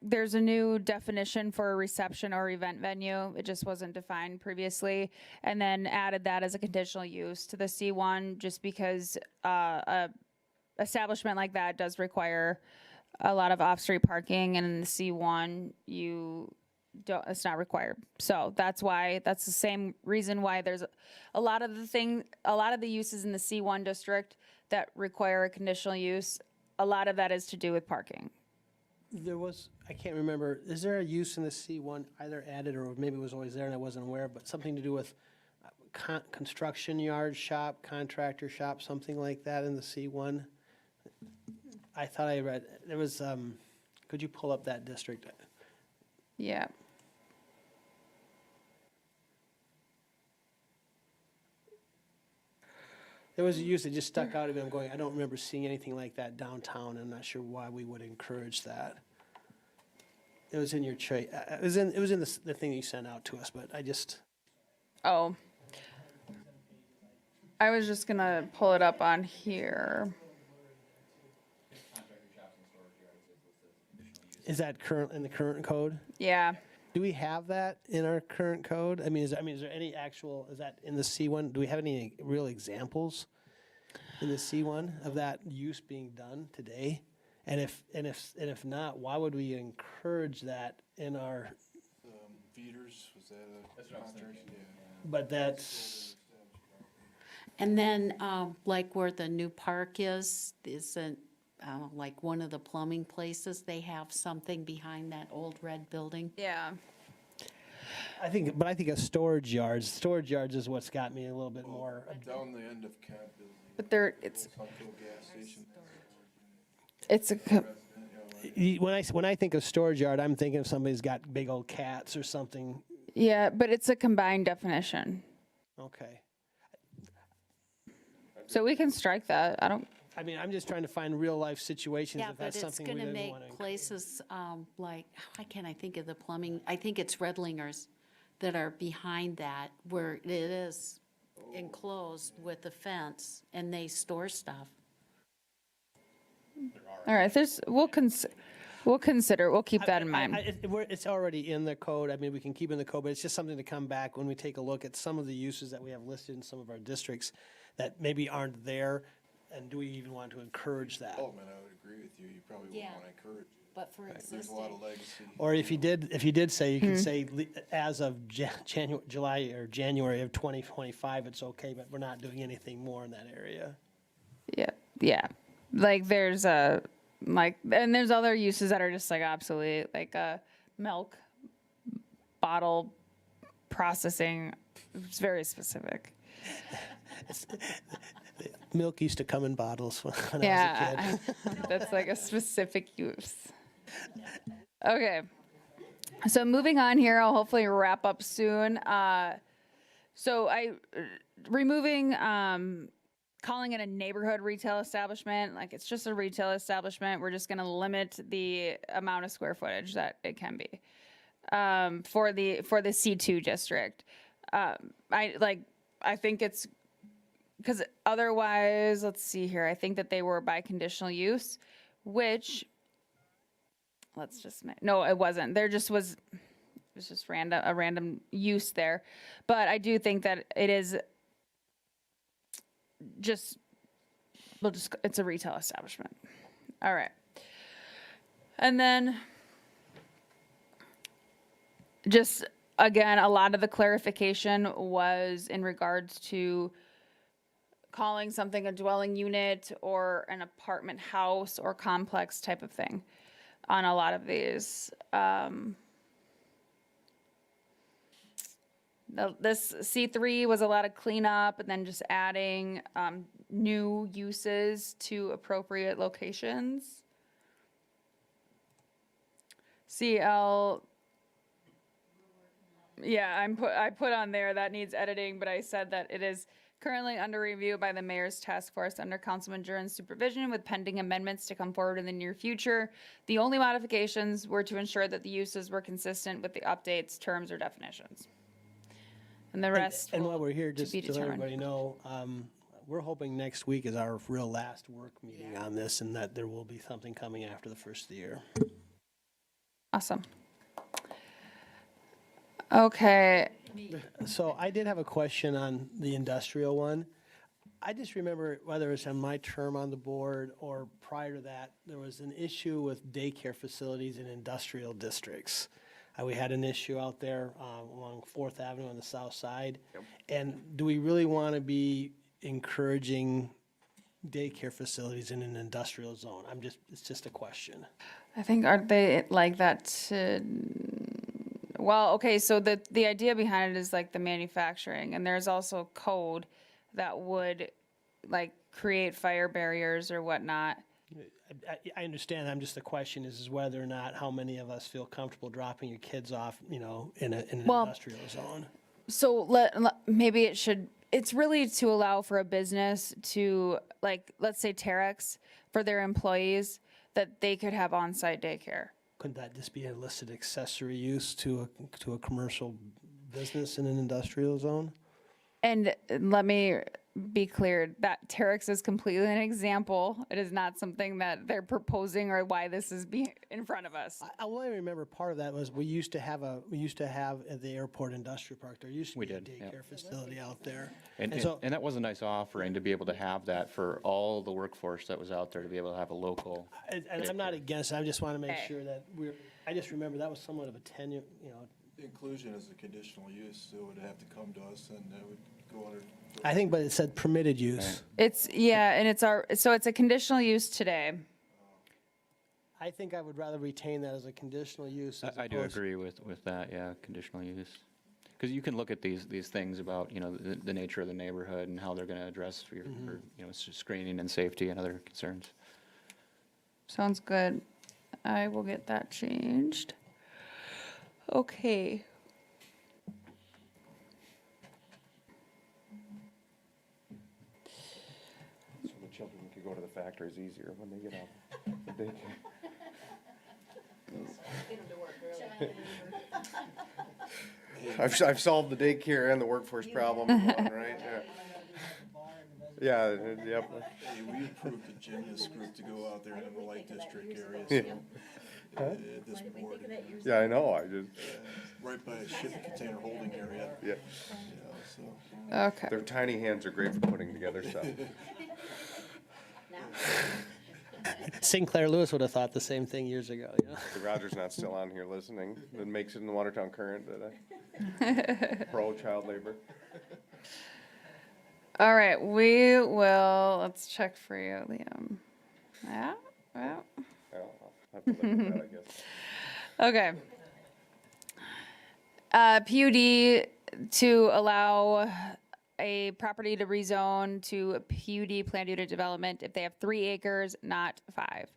there's a new definition for a reception or event venue. It just wasn't defined previously. And then added that as a conditional use to the C1 just because a establishment like that does require a lot of off-street parking, and in the C1, it's not required. So that's the same reason why there's a lot of the uses in the C1 district that require a conditional use. A lot of that is to do with parking. I can't remember, is there a use in the C1 either added or maybe it was always there and I wasn't aware, but something to do with construction yard shop, contractor shop, something like that in the C1? I thought I read, there was, could you pull up that district? Yeah. There was a use that just stuck out at me. I'm going, I don't remember seeing anything like that downtown. I'm not sure why we would encourage that. It was in your tray. It was in the thing you sent out to us, but I just, Oh. I was just gonna pull it up on here. is that in the current code? Yeah. Do we have that in our current code? I mean, is there any actual, is that in the C1? Do we have any real examples in the C1 of that use being done today? And if not, why would we encourage that in our, Feeders, was that a contract? but that's, And then, like where the new park isn't, like one of the plumbing places, they have something behind that old red building. Yeah. I think of storage yards. Storage yards is what's got me a little bit more. Down the end of Camp Building, But Sunfield gas station. it's a, When I think of storage yard, I'm thinking of somebody's got big old cats or something. yeah, but it's a combined definition. Okay. So we can strike that. I mean, I'm just trying to find real life situations Yeah, if but that's it's something we gonna didn't make want to. places, like, why can't I think of the plumbing? I think it's Redlingers that are behind that, where it is enclosed with a fence, and they store stuff. All right, we'll consider, we'll keep that in mind. It's already in the code. I mean, we can keep it in the code, but it's just something to come back when we take a look at some of the uses that we have listed in some of our districts that maybe aren't there. And do we even want to encourage that? Development, I would agree with you, you probably wouldn't Yeah. want to encourage it. But for There's a lot of existing, legacy. Or if you did say, you could say as of July or January of 2025, it's okay, but we're not doing anything more in that area. Yeah. Like there's and there's other uses that are just like obsolete, like milk bottle processing. It's very specific. Milk used to come in bottles when I was a kid. Yeah, that's like a specific use. Okay, so moving on here, I'll hopefully wrap up soon. Removing calling it a neighborhood retail establishment, like it's just a retail establishment. We're just going to limit the amount of square footage that it can be for the C2 district. I think it's because otherwise, let's see here. I think that they were by conditional use, which no, it wasn't. It was just a random use there. But I do think that it is it's a retail establishment. All right. And then just again, a lot of the clarification was in regards to calling something a dwelling unit or an apartment house or complex type of thing on a lot of these. This C3 was a lot of cleanup and then just adding new uses to appropriate locations. CL, yeah, I put on there that needs editing, but I said that it is currently under review by the mayor's task force under Councilman Juren's supervision with pending amendments to come forward in the near future. The only modifications were to ensure that the uses were consistent with the updates, terms, or definitions. And the rest And will while we're here, to just be to let determined. everybody know, we're hoping next week is our real last work meeting on this, and that there will be something coming after the first of the year. Awesome. Okay, So I did have a question on the industrial one. I just remember, whether it's on my term on the board or prior to that, there was an issue with daycare facilities in industrial districts. We had an issue out there along Fourth Avenue on the south side. And do we really want to be encouraging daycare facilities in an industrial zone? It's just a question. I think, aren't they like that well, okay, so the idea behind it is like the manufacturing, and there's also code that would like create fire barriers or whatnot. I understand. The question is whether or not how many of us feel comfortable dropping your kids off, in an Well, industrial zone. So maybe it's really to allow for a business to, like, let's say Terex, for their employees, that they could have on-site daycare. Couldn't that just be a listed accessory use to a commercial business in an industrial zone? And let me be clear, that Terex is completely an example. It is not something that they're proposing or why this is in front of us. I only remember part of that was we used to have at the airport industrial park, there used to We be a did, yeah. daycare facility out there. And so, that was a nice offering to be able to have that for all the workforce that was out there, to be able to have a local. and I'm not against it, I just want to make Okay. sure that I just remember that was somewhat of a tenure, Inclusion is a conditional use, so it would have to come to us and it would go under. I think, but it said permitted use. And so it's a conditional use today. I think I would rather retain that as a conditional use. As I do opposed- agree with that, yeah, conditional use. Because you can look at these things about, the nature of the neighborhood and how they're going to address for your, screening and safety and other concerns. Sounds good. I will get that changed. Okay. So the children could go to the factories easier when they get out of the daycare. I've solved the daycare and the workforce problem in one, right? Yeah. Yeah, yep. Hey, we approved the gymnast group to go out there in the Light District area, Yeah. so, this board, Yeah, I know, I just, right by a shipping container holding area, yeah. so. Okay. Their tiny hands are great for putting together stuff. Sinclair Lewis would have thought the same thing years ago, The Roger's not still on here listening, that makes it in the Watertown Current, that pro child labor. All right, let's check for you, Liam. Yeah, yeah. Yeah, I'll have to look at that, I guess. Okay. PUD to allow a property to rezone to a PUD, planned unit development, if they have 3 acres, not 5.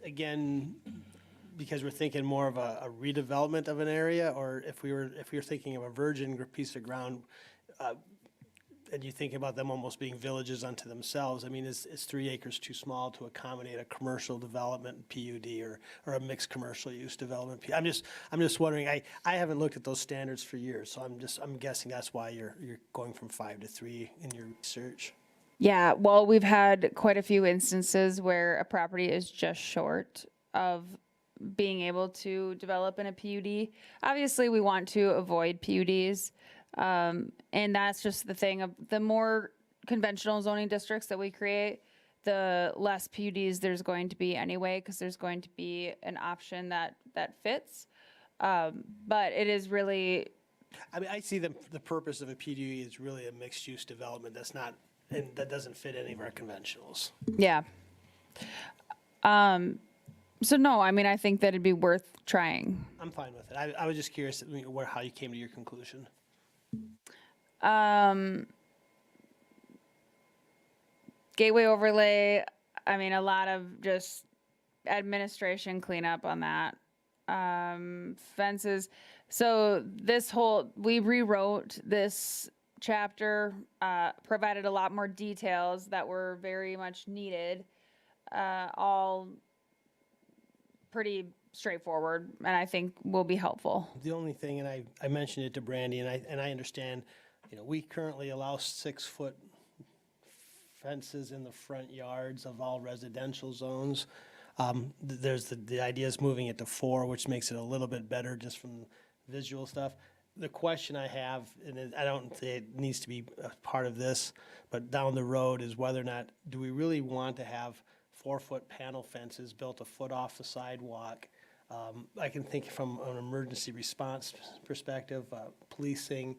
Again, because we're thinking more of a redevelopment of an area, or if you're thinking of a virgin piece of ground, and you think about them almost being villages unto themselves, I mean, is 3 acres too small to accommodate a commercial development PUD or a mixed commercial use development? I'm just wondering, I haven't looked at those standards for years, so I'm guessing that's why you're going from 5 to 3 in your research. Yeah, well, we've had quite a few instances where a property is just short of being able to develop in a PUD. Obviously, we want to avoid PUDs. And that's just the thing of the more conventional zoning districts that we create, the less PUDs there's going to be anyway, because there's going to be an option that fits. But it is really, I mean, I see the purpose of a PUD is really a mixed-use development that doesn't fit any of our conventionals. yeah. So no, I mean, I think that it'd be worth trying. I'm fine with it. I was just curious how you came to your conclusion. Gateway overlay, I mean, a lot of just administration cleanup on that. Fences. So we rewrote this chapter, provided a lot more details that were very much needed, all pretty straightforward, and I think will be helpful. The only thing, and I mentioned it to Brandy, and I understand, we currently allow 6-foot fences in the front yards of all residential zones. There's the idea is moving it to 4, which makes it a little bit better just from visual stuff. The question I have, and I don't say it needs to be a part of this, but down the road is whether or not, do we really want to have 4-foot panel fences built a foot off the sidewalk? I can think from an emergency response perspective, policing,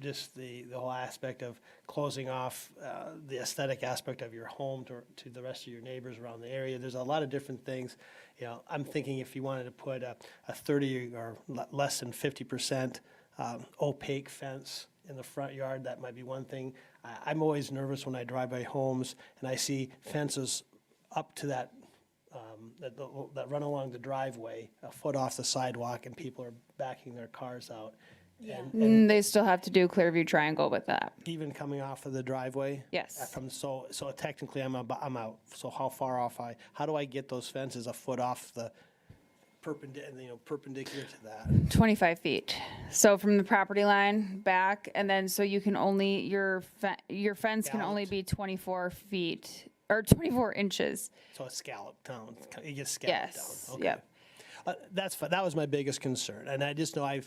just the whole aspect of closing off the aesthetic aspect of your home to the rest of your neighbors around the area. There's a lot of different things. I'm thinking if you wanted to put a 30 or less than 50% opaque fence in the front yard, that might be one thing. I'm always nervous when I drive by homes and I see fences up to that run along the driveway, a foot off the sidewalk, and people are backing their cars out. They still have to do Clearview Triangle with that. Even coming off of the driveway? Yes. So technically I'm out. So how far off how do I get those fences a foot off the perpendicular to that? 25 feet. So from the property line back, and then so you can only, your fence can only Scalloped. be 24 feet, or 24 inches. So it's scalloped down, it gets scalloped down. Yes, Okay. yep. That's fine. That was my biggest concern. And I just know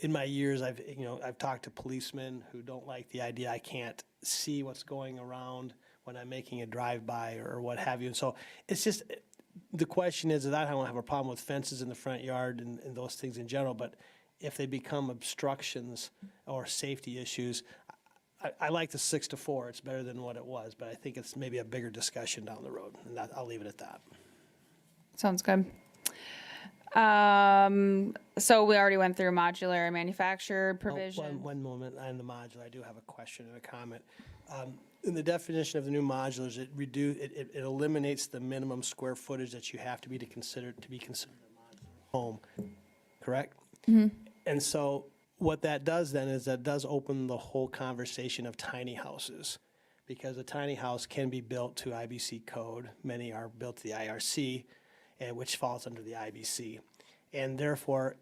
in my years, I've talked to policemen who don't like the idea I can't see what's going around when I'm making a drive-by or what have you. And so it's just, the question is that I don't have a problem with fences in the front yard and those things in general, but if they become obstructions or safety issues, I like the 6 to 4. It's better than what it was, but I think it's maybe a bigger discussion down the road, and I'll leave it at that. Sounds good. So we already went through modular and manufactured provision. One moment on the modular, I do have a question and a comment. In the definition of the new modulars, it eliminates the minimum square footage that you have to be considered a modular home, correct? And so what that does then is that does open the whole conversation of tiny houses, because a tiny house can be built to IBC code. Many are built to the IRC, which falls under the IBC. And therefore,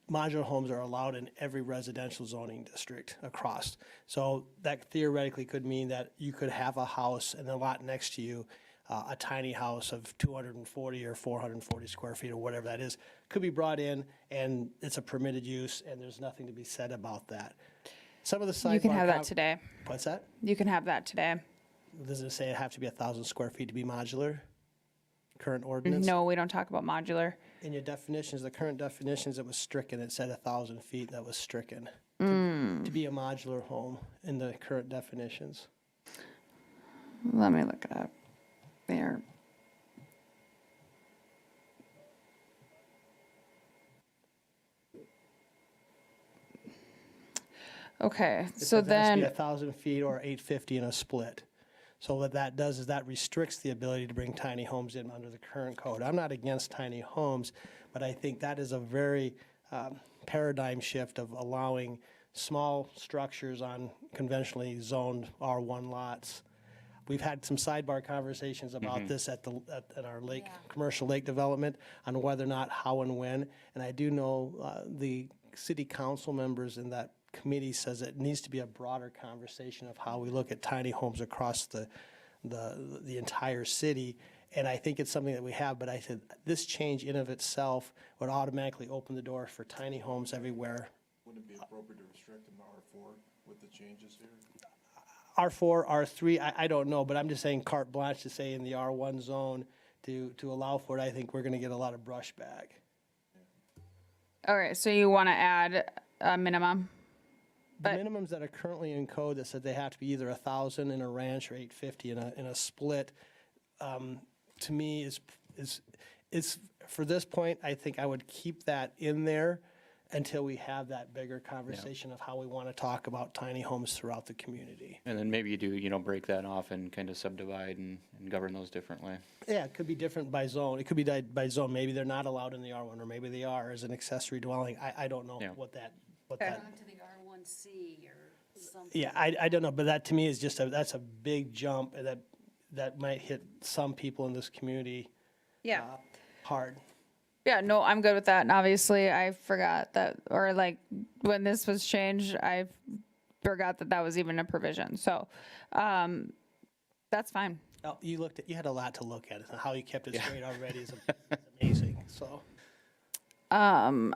modular homes are allowed in every residential zoning district across. So that theoretically could mean that you could have a house and a lot next to you, a tiny house of 240 or 440 square feet or whatever that is, could be brought in and it's a permitted use and there's nothing to be said about that. Some of the sidebar. You can have that today. What's that? You can have that today. Does it say it have to be 1,000 square feet to be modular? Current ordinance? No, we don't talk about modular. In your definitions, the current definitions, it was stricken, it said 1,000 feet, that was stricken. To be a modular home in the current definitions. Let me look it up. There. Okay, It so says it has to be then, 1,000 feet or 850 in a split. So what that does is that restricts the ability to bring tiny homes in under the current code. I'm not against tiny homes, but I think that is a very paradigm shift of allowing small structures on conventionally zoned R1 lots. We've had some sidebar conversations about this at our commercial lake development on whether or not, how and when. And I do know the city council members in that committee says it needs to be a broader conversation of how we look at tiny homes across the entire city. And I think it's something that we have, but I said this change in of itself would automatically open the door for tiny homes everywhere. Wouldn't it be appropriate to restrict them to R4 with the changes here? R4, R3, I don't know, but I'm just saying carte blanche to say in the R1 zone to allow for it, I think we're gonna get a lot of brushback. all right, so you want to add a minimum? The But- minimums that are currently in code that said they have to be either 1,000 in a ranch or 850 in a split, to me is for this point, I think I would keep that in there until we have that bigger conversation of how we want to talk about tiny homes throughout the community. And then maybe you do, break that off and kind of subdivide and govern those differently. Yeah, it could be different by zone. It could be by zone. Maybe they're not allowed in the R1, or maybe they are as an accessory dwelling. I don't know Yeah. what that. To the R1C or something. Yeah, I don't know, but that to me is just that's a big jump and that might hit some people in this community Yeah. hard. Yeah, no, I'm good with that. And obviously, I forgot that, or like when this was changed, I forgot that that was even a provision. So, that's fine. Oh, you had a lot to look at. How you kept it straight already is amazing, so. And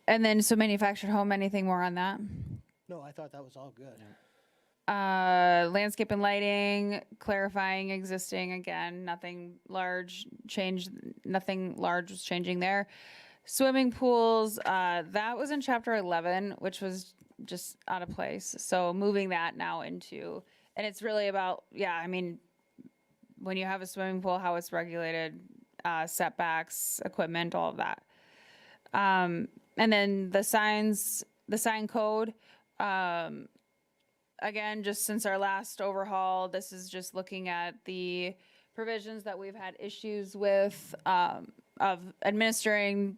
then, so manufactured home, anything more on that? No, I thought that was all good. Landscape and lighting, clarifying existing, again, nothing large was changing there. Swimming pools, that was in chapter 11, which was just out of place. So moving that now into, and it's really about, yeah, I mean, when you have a swimming pool, how it's regulated, setbacks, equipment, all of that. And then the sign code, again, just since our last overhaul, this is just looking at the provisions that we've had issues with, of administering,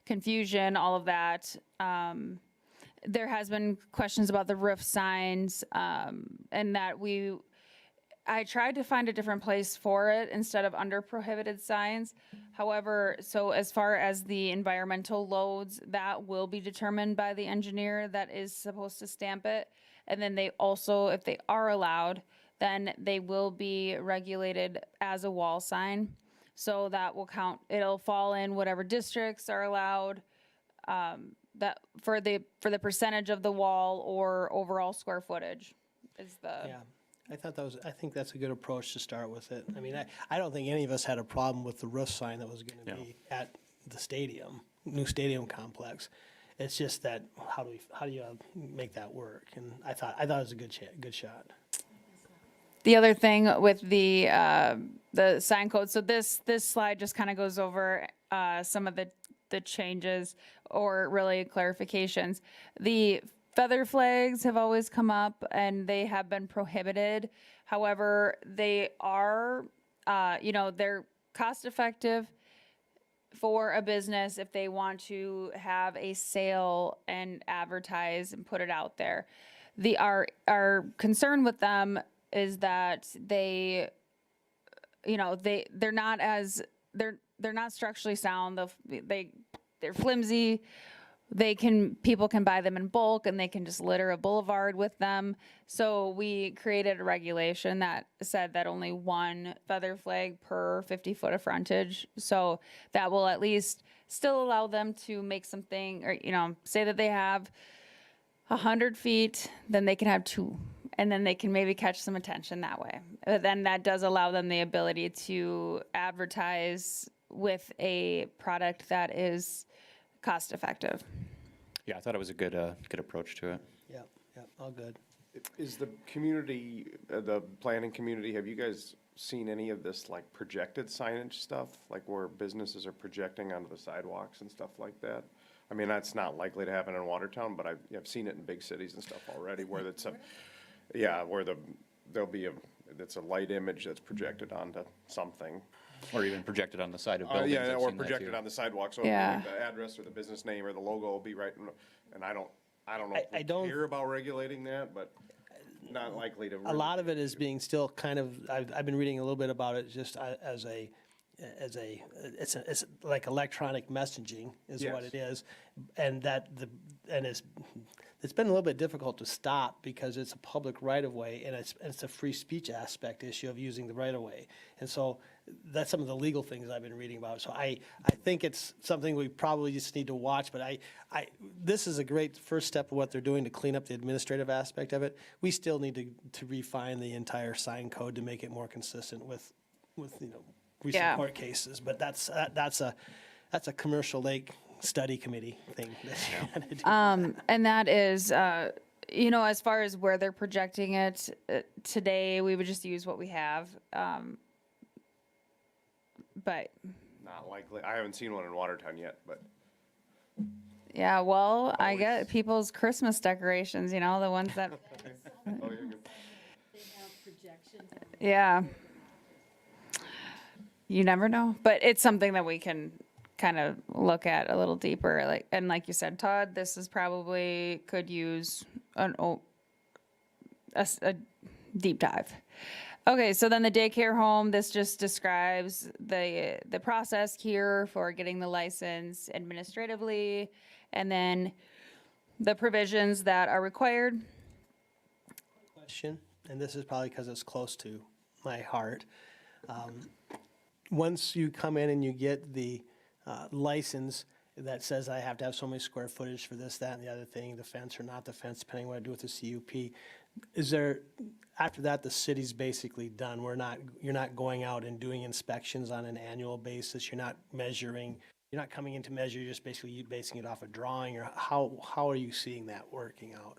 confusion, all of that. There has been questions about the roof signs, and that I tried to find a different place for it instead of under prohibited signs. However, so as far as the environmental loads, that will be determined by the engineer that is supposed to stamp it. And then they also, if they are allowed, then they will be regulated as a wall sign. So that will count, it'll fall in whatever districts are allowed, that for the percentage of the wall or overall square footage is the. Yeah, I think that's a good approach to start with it. I mean, I don't think any of us had a problem with the roof sign that was gonna be at the stadium, new stadium complex. It's just that, how do you make that work? And I thought it was a good shot. The other thing with the sign code, so this slide just kind of goes over some of the changes or really clarifications. The feather flags have always come up and they have been prohibited. However, they are, they're cost effective for a business if they want to have a sale and advertise and put it out there. Our concern with them is that they're not structurally sound. They're flimsy. People can buy them in bulk and they can just litter a boulevard with them. So we created a regulation that said that only one feather flag per 50 foot of frontage. So that will at least still allow them to make something, or, say that they have 100 feet, then they can have 2. And then they can maybe catch some attention that way. But then that does allow them the ability to advertise with a product that is cost effective. Yeah, I thought it was a good approach to it. Yeah, all good. Is the community, the planning community, have you guys seen any of this like projected signage stuff? Like where businesses are projecting onto the sidewalks and stuff like that? I mean, that's not likely to happen in Watertown, but I've seen it in big cities and stuff already where it's it's a light image that's projected onto something. Or even projected on the side of buildings. I've Or seen that projected too. on the sidewalk, so Yeah. maybe the address or the business name or the logo will be right, and I don't know I if don't- we care about regulating that, but not likely to. A lot of it is being still kind of, I've been reading a little bit about it just it's like electronic messaging is what Yes. it is. And it's been a little bit difficult to stop because it's a public right of way and it's a free speech aspect issue of using the right of way. And so that's some of the legal things I've been reading about. So I think it's something we probably just need to watch, but this is a great first step of what they're doing to clean up the administrative aspect of it. We still need to refine the entire sign code to make it more consistent with recent Yeah. court cases. But that's a commercial lake study committee thing. And that is, as far as where they're projecting it, today, we would just use what we have. But, Not likely. I haven't seen one in Watertown yet, but yeah, well, I get people's Christmas decorations, the ones that, They have projections. yeah. You never know, but it's something that we can kind of look at a little deeper. Like you said, Todd, this is probably could use a deep dive. Okay, so then the daycare home, this just describes the process here for getting the license administratively. And then the provisions that are required. Question, and this is probably because it's close to my heart. Once you come in and you get the license that says I have to have so many square footage for this, that, and the other thing, the fence or not the fence, depending on what I do with the CUP, is there, after that, the city's basically done? You're not going out and doing inspections on an annual basis? You're not measuring, you're not coming in to measure, you're just basically basing it off a drawing? Or how are you seeing that working out?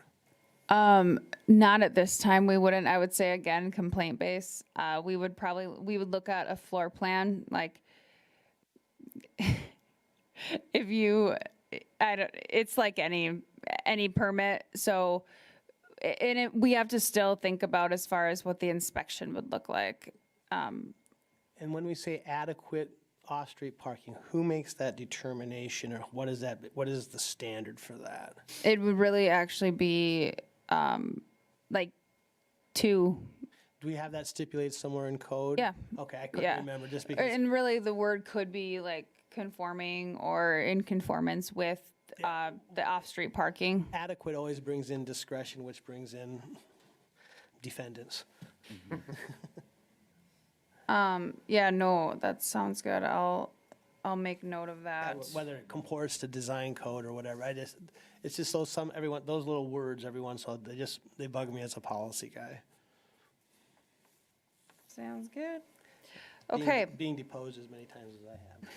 Not at this time. We wouldn't, I would say again, complaint based. We would look at a floor plan, like if you, it's like any permit. So, we have to still think about as far as what the inspection would look like. And when we say adequate off-street parking, who makes that determination, or what is the standard for that? It would really actually be, like 2. Do we have that stipulated somewhere in code? Yeah. Okay, I couldn't Yeah. remember, just because, And really, the word could be like conforming or in conformance with the off-street parking. adequate always brings in discretion, which brings in defendants. Yeah, no, that sounds good. I'll make note of that. Whether it comports to design code or whatever, it's just those those little words every once in a while, they bug me as a policy guy. Sounds good. Being- Okay, Being deposed as many times as I have.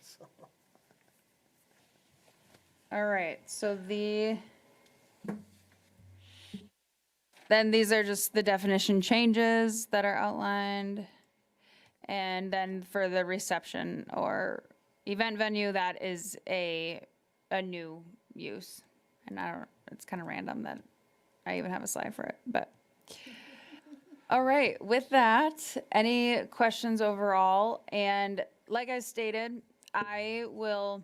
So, all right, so then these are just the definition changes that are outlined. And then for the reception or event venue, that is a new use. And it's kind of random that I even have a slide for it, but. All right, with that, any questions overall? And like I stated, I will,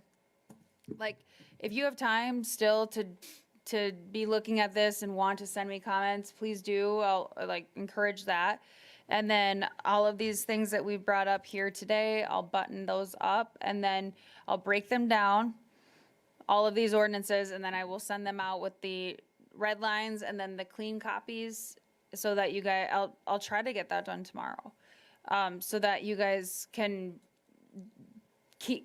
if you have time still to be looking at this and want to send me comments, please do. I'll encourage that. And then all of these things that we brought up here today, I'll button those up and then I'll break them down, all of these ordinances, and then I will send them out with the red lines and then the clean copies so that you guys, I'll try to get that done tomorrow. So that you guys can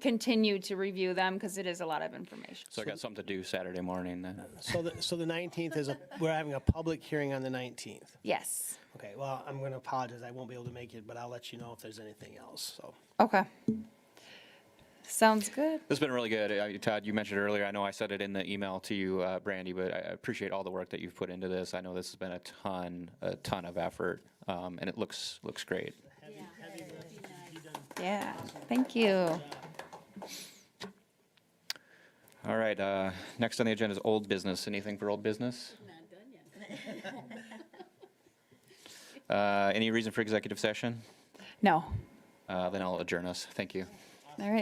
continue to review them because it is a lot of information. So I got something to do Saturday morning then. so the 19th we're having a public hearing on the 19th. Yes. Okay, well, I'm gonna apologize, I won't be able to make it, but I'll let you know if there's anything else, so. Okay. Sounds good. This has been really good. Todd, you mentioned earlier, I know I said it in the email to you, Brandy, but I appreciate all the work that you've put into this. I know this has been a ton of effort, and it looks great. Yeah, thank you. All right, next on the agenda is old business. Anything for old business? Not done yet. Any reason for executive session? No. Then I'll adjourn us. Thank you. All right.